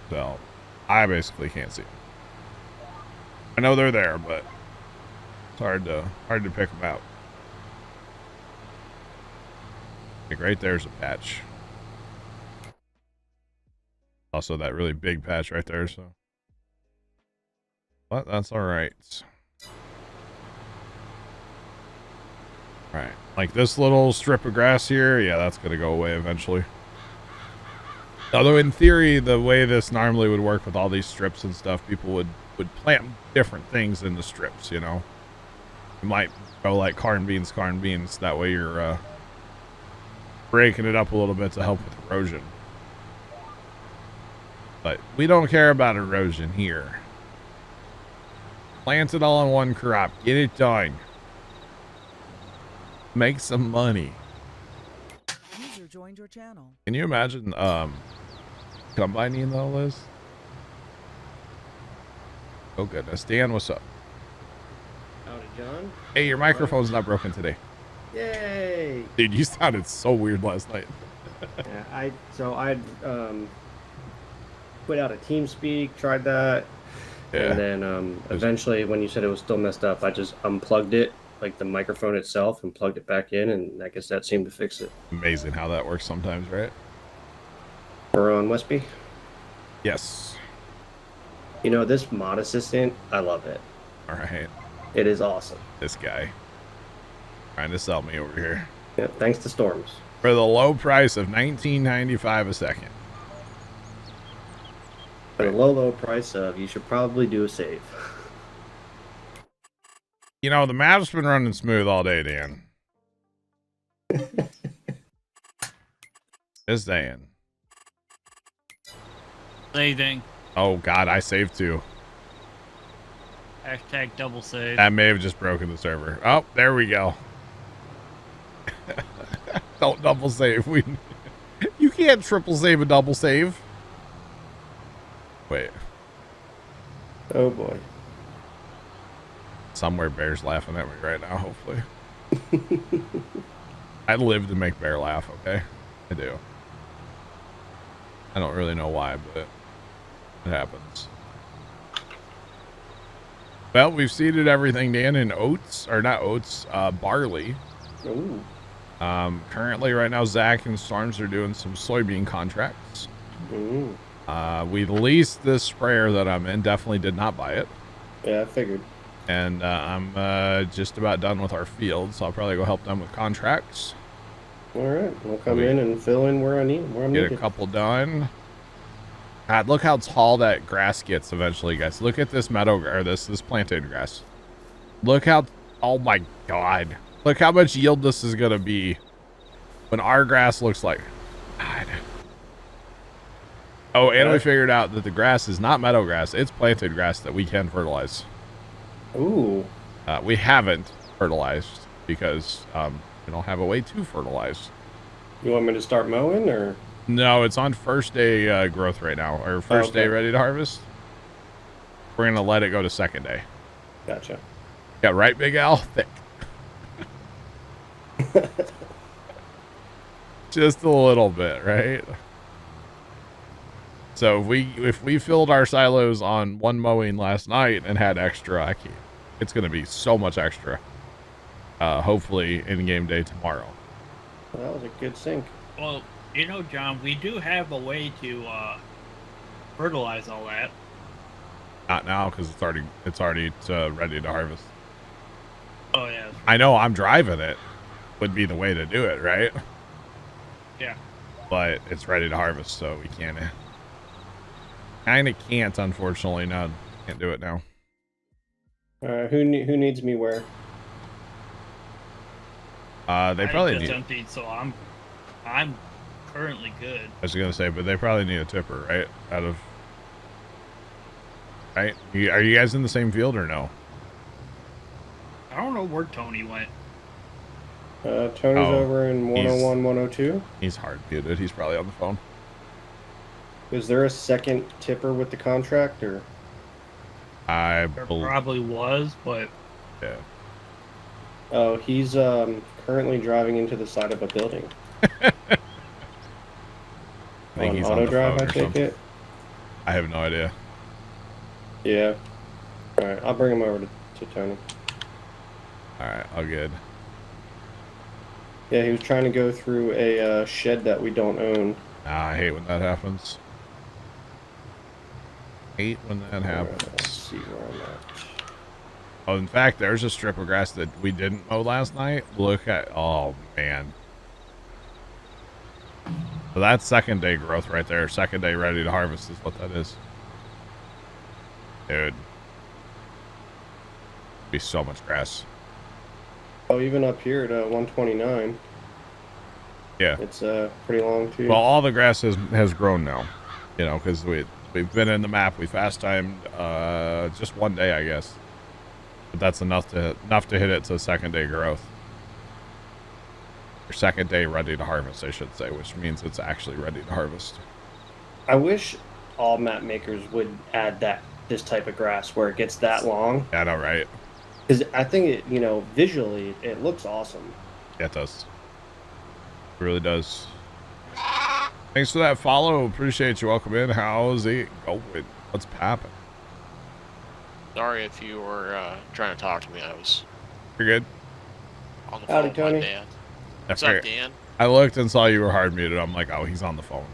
So I basically can't see them. I know they're there, but it's hard to pick them out. Like right there's a patch. Also that really big patch right there, so. But that's all right. All right, like this little strip of grass here, yeah, that's gonna go away eventually. Although in theory, the way this normally would work with all these strips and stuff, people would plant different things in the strips, you know. You might go like corn beans. That way you're breaking it up a little bit to help with erosion. But we don't care about erosion here. Plant it all in one crop. Get it done. Make some money. User joined your channel. Can you imagine combining all this? Oh goodness. Dan, what's up? Howdy, John. Hey, your microphone's not broken today. Yay! Dude, you sounded so weird last night. Yeah, I put out a TeamSpeak, tried that, Yeah. and then eventually, when you said it was still messed up, I just unplugged it, like the microphone itself, and plugged it back in, and I guess that seemed to fix it. Amazing how that works sometimes, right? We're on WESTBY. Yes. You know, this mod assistant, I love it. All right. It is awesome. This guy trying to sell me over here Yeah, thanks to Storms. for the low price of $19.95 a second. For the low price of, you should probably do a save. You know, the map's been running smooth all day, Dan. Just saying. Saving. Oh, God, I saved too. Hashtag double save. That may have just broken the server. Oh, there we go. Don't double save. You can't triple save a double save. Wait. Oh boy. Somewhere Bear's laughing at me right now, hopefully. I live to make Bear laugh, okay? I do. I don't really know why, but it happens. Well, we've seeded everything, Dan, in oats, or not oats, barley. Ooh. Currently, right now, Zach and Storms are doing some soybean contracts. Ooh. We leased this sprayer that I'm in. Definitely did not buy it. Yeah, I figured. And I'm just about done with our field, so I'll probably go help them with contracts. All right, we'll come in and fill in where I'm Get needed. a couple done. God, look how tall that grass gets eventually, guys. Look at this meadow, or this planted grass. Look how, oh my God. Look how much yield this is going to be when our grass looks like, God. Oh, and we figured out that the grass is not meadow grass. It's planted grass that we can fertilize. Ooh. We haven't fertilized because we don't have a way to fertilize. You want me to start mowing, or? No, it's on first day growth right now, or first day ready to harvest. We're going to let it go to second day. Gotcha. Yeah, right, Big Al? Thick. Just a little bit, right? So if we filled our silos on one mowing last night and had extra, it's going to be so much extra. Hopefully in game day tomorrow. Well, that was a good sync. Well, you know, John, we do have a way to fertilize all that. Not now, because it's already ready to harvest. Oh yeah. I know I'm driving it would be the way to do it, right? Yeah. But it's ready to harvest, so we can't. Kind of can't, unfortunately. No, can't do it now. Who needs me where? They probably need. Emptied, so I'm currently good. I was gonna say, but they probably need a tipper, right? Right? Are you guys in the same field or no? I don't know where Tony went. Tony's over in 101, 102. He's hard muted. He's probably on the phone. Is there a second tipper with the contract, or? There probably was, but yeah. Oh, he's currently driving into the side of a building. I think he's auto on the drive. phone I or take something. it. I have no idea. Yeah. All right, I'll bring him over to Tony. All right, all good. Yeah, he was trying to go through a shed that we don't own. I hate when that happens. Hate when that happens. Let's see where I'm at. Oh, in fact, there's a strip of grass that we didn't mow last night. Look at, oh man. So that's second day growth right there. Second day ready to harvest is what that is. Dude. Be so much grass. Oh, even up here at 129. Yeah. It's pretty long too. Well, all the grass has grown now. You know, because we've been in the map. We fast timed just one day, I guess. But that's enough to hit it to second day growth. Or second day ready to harvest, I should say, which means it's actually ready to harvest. I wish all map makers would add this type of grass where it gets that long. Yeah, I know, right? Because I think it, visually, it looks awesome. Yeah, it does. It really does. Thanks for that follow. Appreciate you. Welcome in. How's it going? What's poppin'? Sorry if you were trying to talk to me. You're good? On the phone with Tony. my dad. What's up, Dan? I looked and saw you were hard muted. I'm like, oh, he's on the phone.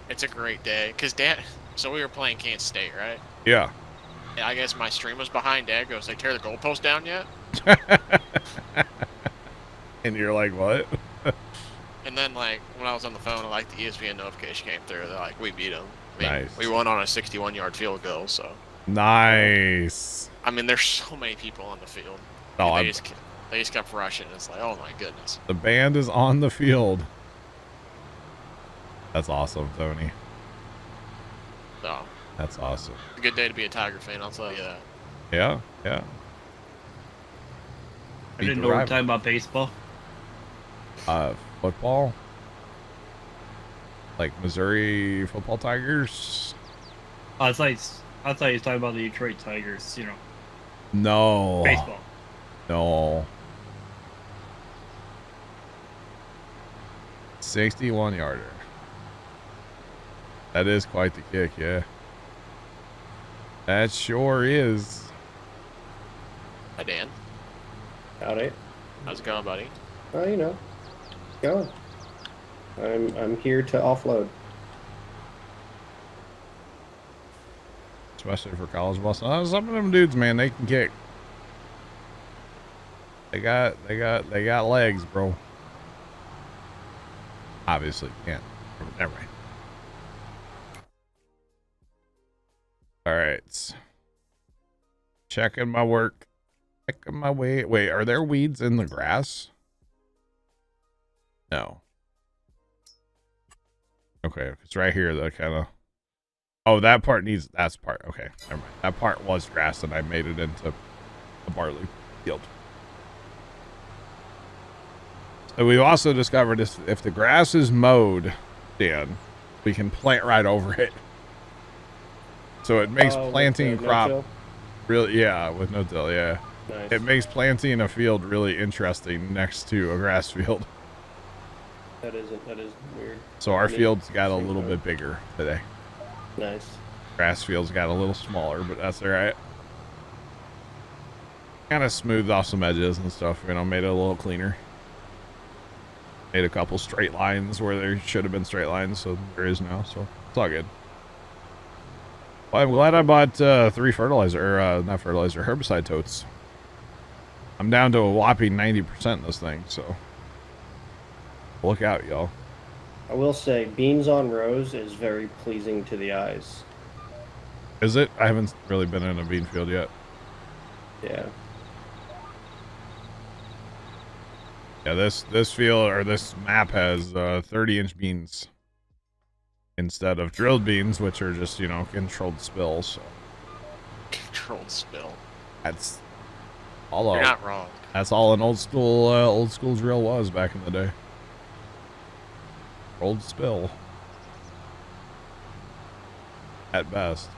It's a great day. Because Dad... So we were playing Kansas State, right? Yeah. And I guess my stream was behind. Dad goes, they tear the goalpost down yet? And you're like, what? And then, like, when I was on the phone, like, the ESPN notification came through. They're like, we beat them. Nice. We won on a 61-yard field goal, so... Nice. I mean, there's so many people on the field. Oh, They just kept rushing. It's like, oh my goodness. The band is on the field. That's awesome, Tony. So, That's awesome. it's a good day to be a Tiger fan, I'll tell you that. Yeah, yeah. I didn't know we were talking about baseball. Football? Like Missouri football Tigers? I thought you was talking about the Detroit Tigers, No. baseball. No. 61 yarder. That is quite the kick, yeah. That sure is. Hi, Dan. Howdy. How's it going, buddy? Oh, go. I'm here to offload. Especially for college ball. Some of them dudes, man, they can kick. They got legs, bro. Obviously, can't. Never mind. All right. Checking my work. Checking my weight. Wait, are there weeds in the grass? No. Okay, it's right here that kind of... Oh, that part needs... That's part. Okay, never mind. That part was grass and I made it into a barley field. So we've also discovered if the grass is mowed, Dan, we can plant right over it. So it makes planting crop... No-till? Really, yeah, with no till, yeah. Nice. It makes planting a field really interesting next to a grass field. That is weird. So our Neat. field's got a Same little road. bit bigger today. Nice. Grass field's got a little smaller, but that's all right. Kind of smoothed off some edges and stuff, you know, made it a little cleaner. Made a couple straight lines where there should have been straight lines, so there is now, so it's all good. Well, I'm glad I bought 3 fertilizer, not fertilizer, herbicide totes. I'm down to a whopping 90% in this thing, so look out, y'all. I will say, beans on rows is very pleasing to the eyes. Is it? I haven't really been in a bean field yet. Yeah. Yeah, this field or this map has 30-inch beans instead of drilled beans, which are just, you know, controlled spills. So Controlled spill. that's all. You're not wrong. That's all an old school drill was back in the day. Controlled spill. At best.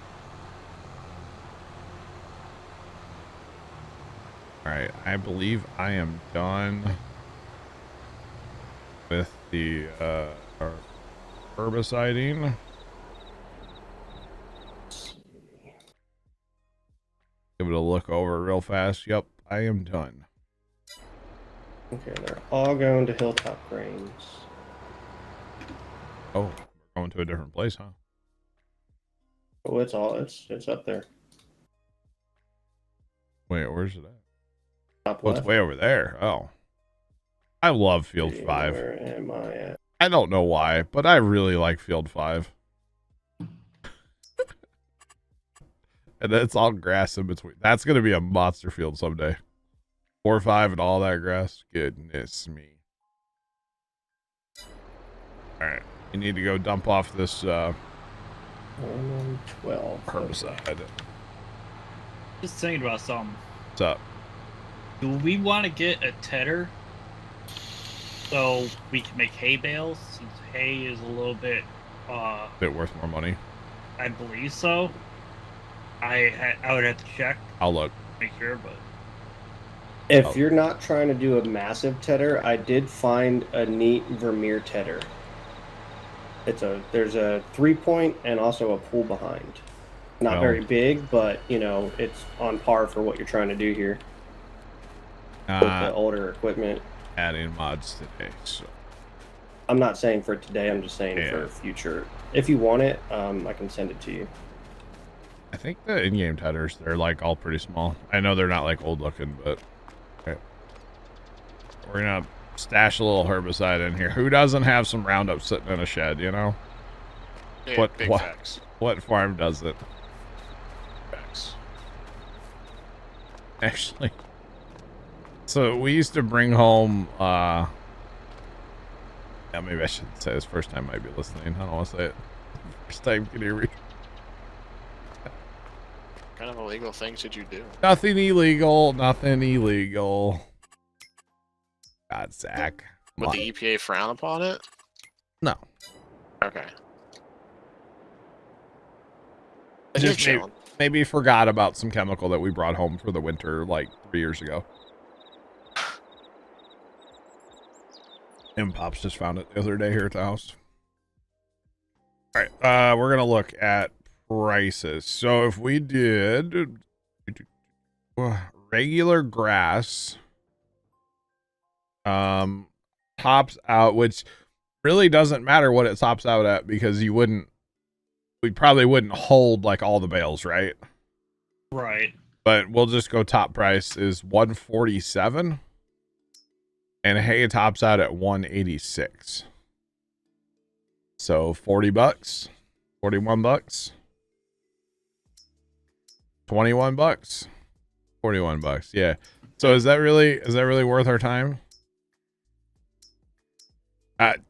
All right, I believe I am done with the herbiciding. Give it a look over real fast. Yep, I am done. Okay, they're all going to Hilltop Grains. Oh, we're going to a different place, huh? Oh, it's up there. Wait, where's it at? Top Oh, it's left. way over there. Oh. I love Field 5. Where am I at? I don't know why, but I really like Field 5. And it's all grass in between. That's going to be a monster field someday. 4 or 5 and all that grass. Goodness me. Alright. You need to go dump off this 1 and 12. herbicide. Just thinking about something. What's up? Do we want to get a tedder so we can make hay bales? Since hay is a little bit, Bit worth more money. I believe so. I would have to check, I'll look. make sure, but If you're not trying to do a massive tedder, I did find a neat Vermeer tedder. There's a 3-point and also a pull behind. Not Well. very big, but you know it's on par for what you're trying to do here with the older equipment. Adding mods today, so I'm not saying for today. I'm just saying Yeah. for future. If you want it, I can send it to you. I think the in-game tedders, they're like all pretty small. I know they're not like old looking, but okay. We're gonna stash a little herbicide in here. Who doesn't have some Roundup sitting in a shed, you know? Yeah, big facts. What farm does it? Facts. Actually. So we used to bring home yeah, maybe I shouldn't say this. First time might be listening. I don't want to say it. First time can hear me. What kind of illegal things did you do? Nothing illegal. Nothing illegal. God, Zach. Would the EPA frown upon it? No. Okay. Just Just chilling. maybe forgot about some chemical that we brought home for the winter like 3 years ago. And Pops just found it the other day here at the house. All right, we're gonna look at prices. So if we did regular grass, tops out, which really doesn't matter what it tops out at because we probably wouldn't hold like all the bales, right? right. But we'll just go top price is 147 and hay tops out at 186. So $40, $41. $21. $41. Yeah. So is that really worth our time?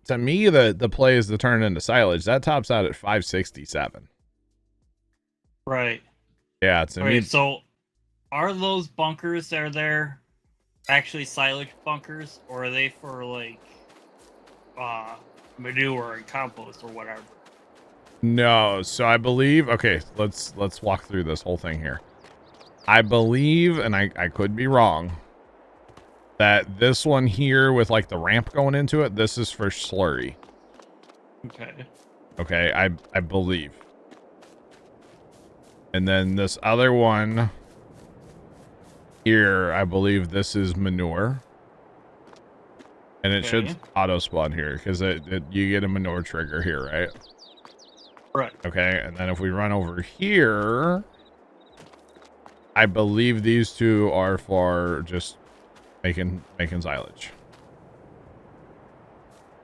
To me, the play is to turn it into silage. That tops out at $567. Right. Yeah, to me. So are those bunkers that are there actually silage bunkers, or are they for like manure and compost or whatever? No, so I believe, okay, let's walk through this whole thing here. I believe, and I could be wrong, that this one here with like the ramp going into it, this is for slurry. Okay, I believe. And then this other one here, I believe this is manure. And it should auto spawn here because you get a manure trigger here, right? Right. Okay, and then if we run over here, I believe these two are for just making silage.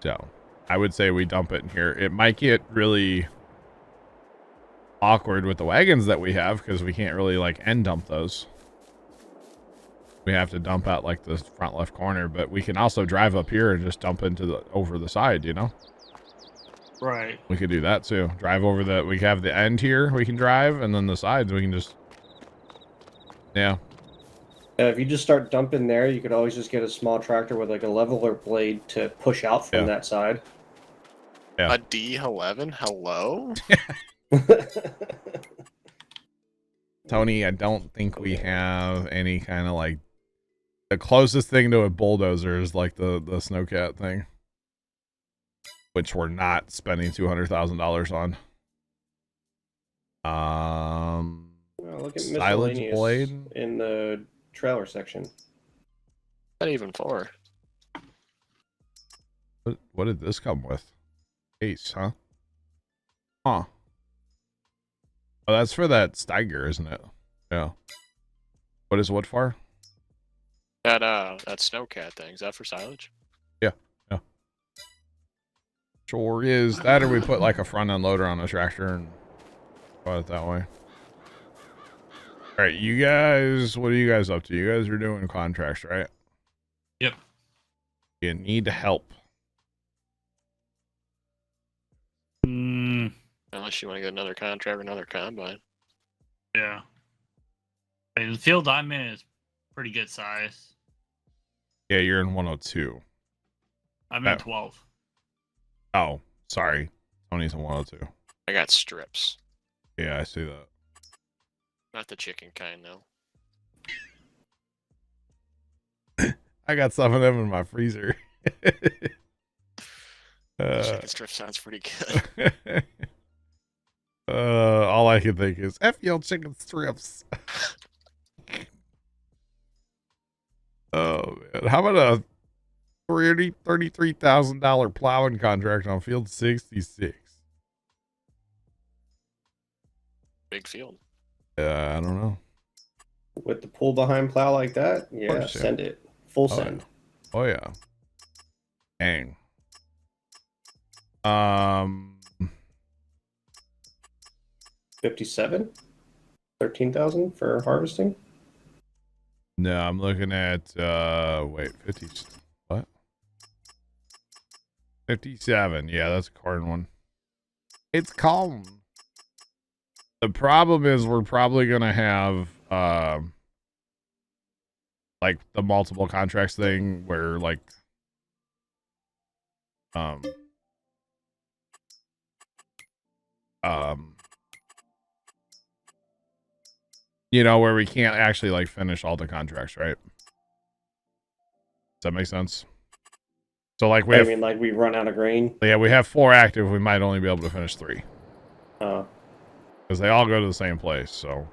So I would say we dump it in here. It might get really awkward with the wagons that we have because we can't really like end dump those. We have to dump out like the front left corner, but we can also drive up here and just dump into over the side, you know? Right. We could do that too. Drive over we have the end here we can drive, and then the sides we can just, yeah. If you just start dumping there, you could always just get a small tractor with like a leveler blade to push out from that side. Yeah. A D11? Hello? Tony, I don't think we have any kind of like, the closest thing to a bulldozer is like the snowcat thing, which we're not spending $200,000 on. Well, look at silage miscellaneous blade in the trailer section. Not even for. What did this come with? Ace, huh? Huh. Oh, that's for that Steiger, isn't it? Yeah. What is what for? That snowcat thing, is that for silage? Yeah. Sure is. That, or we put like a front end loader on the tractor and go it that way. All right, you guys, what are you guys up to? You guys are doing contracts, right? Yep. You need help. Unless you want to get another contract or another combine. Yeah. The field I'm in is pretty good size. Yeah, you're in 102. I'm in 12. Oh, sorry. Tony's in 102. I got strips. Yeah, I see that. Not the chicken kind, though. I got some of them in my freezer. Chicken strip sounds pretty good. All I can think is F your chicken strips. Oh man, how about a $33,000 plowing contract on field 66? Big field. I don't know. With the pull behind plow like that, yeah, send it. Full send. Oh yeah. Dang. 57? 13,000 for harvesting? No, I'm looking at wait, 50. What? 57. Yeah, that's a corn one. It's calm. The problem is we're probably gonna have like the multiple contracts thing where like you know, where we can't actually like finish all the contracts, right? Does that make sense? So like we have, I mean, like we run out of grain. Yeah, we have 4 active. We might only be able to finish 3. Oh. Because they all go to the same place. So.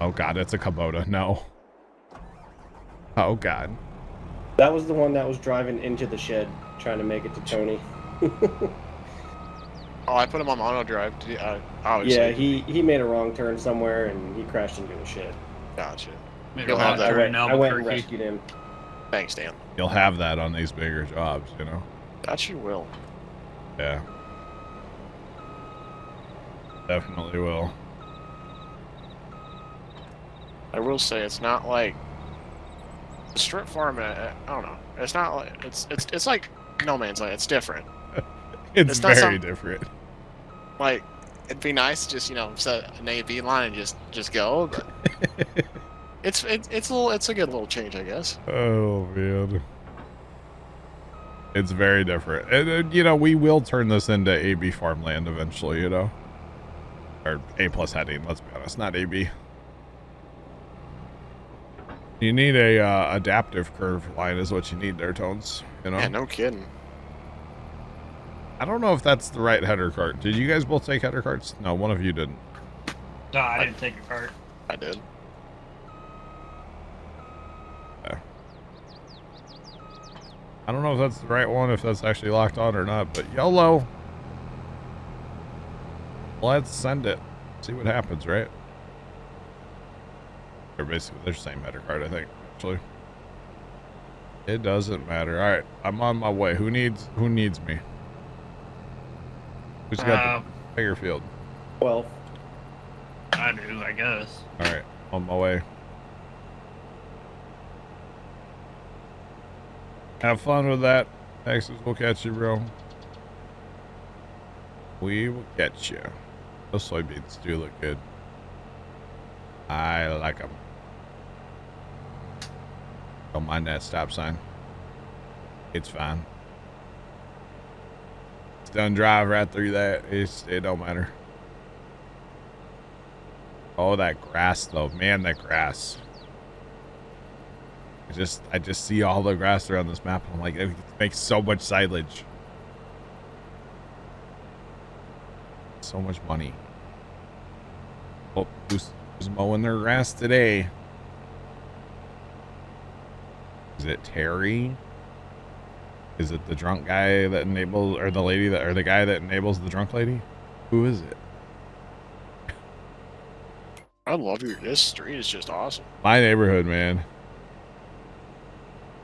Oh god, it's a Kubota. No. Oh god. That was the one that was driving into the shed, trying to make it to Tony. Oh, I put him on auto drive. Yeah, he made a wrong turn somewhere and he crashed into a shed. Gotcha. You'll have that. I went and rescued him. Thanks, Dan. You'll have that on these bigger jobs, you know? That you will. Yeah. Definitely will. I will say it's not like the strip farm. I don't know. It's not like it's like no man's land. It's different. It's not very different. Like it'd be nice to just set an A/B line and just go. But it's a good little change, I guess. Oh man, it's very different. And we will turn this into AB farmland eventually. Or A+ heading. Let's be honest, not AB. You need a adaptive curve line is what you need there, Tones. Yeah, no kidding. I don't know if that's the right header cart. Did you guys both take header carts? No, one of you didn't. No, I didn't take a cart. I did. Yeah. I don't know if that's the right one, if that's actually locked on or not, but YOLO. Let's send it. See what happens, right? They're basically the same header card, I think, actually. It doesn't matter. Alright, I'm on my way. Who needs me? Who's got the bigger field? 12. I do, I guess. Alright, on my way. Have fun with that. Texas, we'll catch you, bro. We will catch you. Those soybeans do look good. I like them. Don't mind that stop sign. It's fine. It's done drive right through that. It don't matter. Oh, that grass though. Man, that grass. I just see all the grass around this map. I'm like, it makes so much silage. So much money. Oh, who's mowing their grass today? Is it Terry? Is it the drunk guy that enables, or the lady that, or the guy that enables the drunk lady? Who is it? I love this street is just awesome. My neighborhood, man.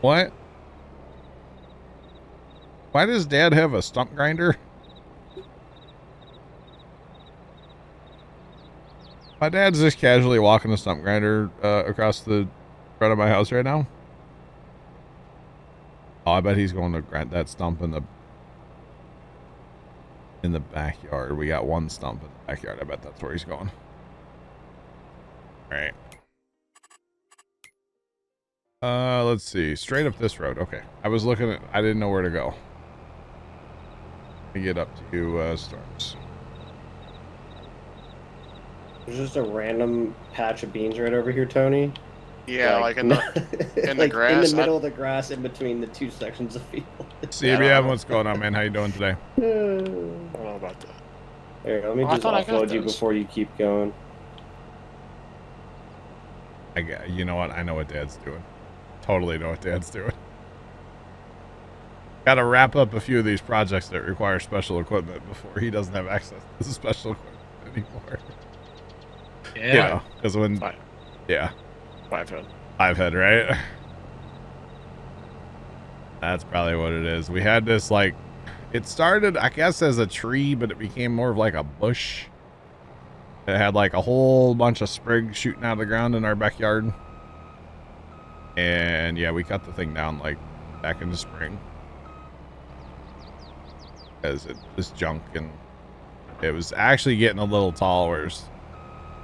What? Why does Dad have a stump grinder? My dad's just casually walking a stump grinder across the front of my house right now. Oh, I bet he's going to grind that stump in the backyard. We got one stump in the backyard. I bet that's where he's going. All right. Let's see. Straight up this road. Okay. I was looking at, I didn't know where to go. Let me get up to Storms. There's just a random patch of beans right over here, Tony. Yeah, like in the like grass. In the middle of the grass, in between the two sections of field. CBM, what's going on, man? How you doing today? I don't know about that. Here, let me just offload you before you keep going. You know what? I know what Dad's doing. Totally know what Dad's doing. Got to wrap up a few of these projects that require special equipment before he doesn't have access to the special equipment anymore. Yeah. Because when... Yeah. 5 head, right? That's probably what it is. We had this, like... It started, I guess, as a tree, but it became more of like a bush. It had like a whole bunch of sprigs shooting out of the ground in our backyard. And yeah, we cut the thing down like back in the spring. Because it was junk and it was actually getting a little tall where it's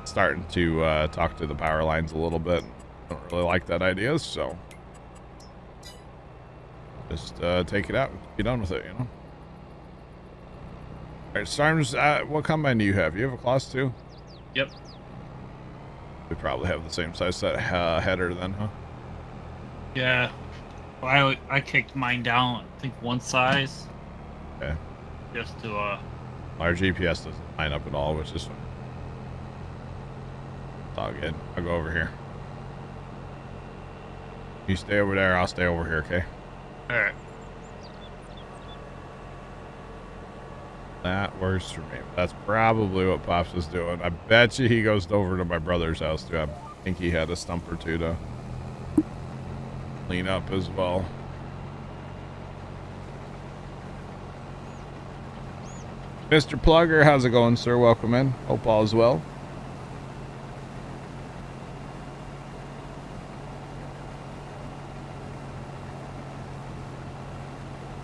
starting to talk to the power lines a little bit. I don't really like that idea, so just take it out and be done with it, you know? Alright, Storms, what combine do you have? You have a class too? Yep. We probably have the same size set header then, huh? Yeah. Well, I kicked mine down, I think one size. Okay. Just to, Our GPS doesn't line up at all, which is fine. It's all good. I'll go over here. You stay over there, I'll stay over here, okay? Alright. That works for me. That's probably what Pops is doing. I bet you he goes over to my brother's house too. I think he had a stump or two to clean up as well. Mr. Plugger, how's it going, sir? Welcome in. Hope all is well.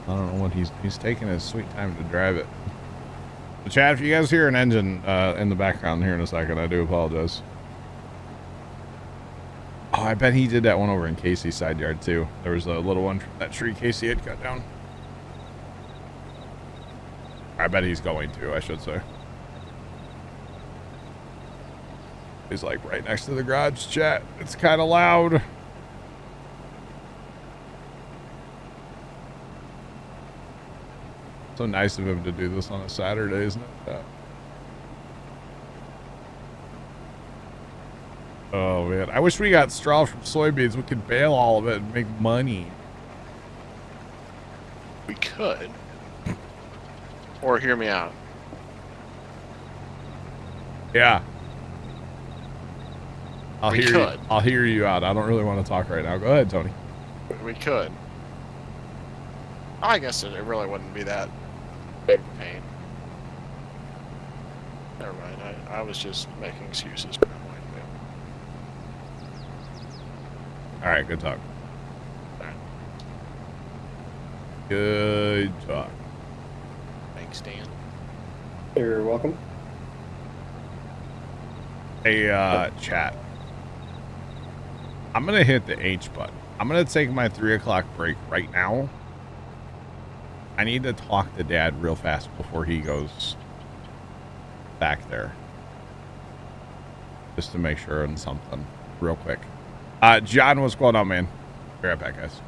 I don't know what he's taking his sweet time to drive it. So Chad, if you guys hear an engine in the background here in a second, I do apologize. Oh, I bet he did that one over in Casey's side yard too. There was a little one from that tree Casey had cut down. I bet he's going to, I should say. He's like right next to the garage, chat. It's kind of loud. So nice of him to do this on a Saturday, isn't it? Oh man, I wish we got straw from soybeans. We could bale all of it and make money. We could. Or hear me out. Yeah. I'll We hear could. you. I'll hear you out. I don't really want to talk right now. Go ahead, Tony. We could. I guess it really wouldn't be that big a pain. Never mind. I was just making excuses. All right, good talk. All right. Good talk. Thanks, Dan. You're welcome. Hey, chat. I'm gonna hit the H button. I'm gonna take my 3 o'clock break right now. I need to talk to Dad real fast before he goes back there. Just to make sure on something real quick. John, what's going on, man? Be right back, guys.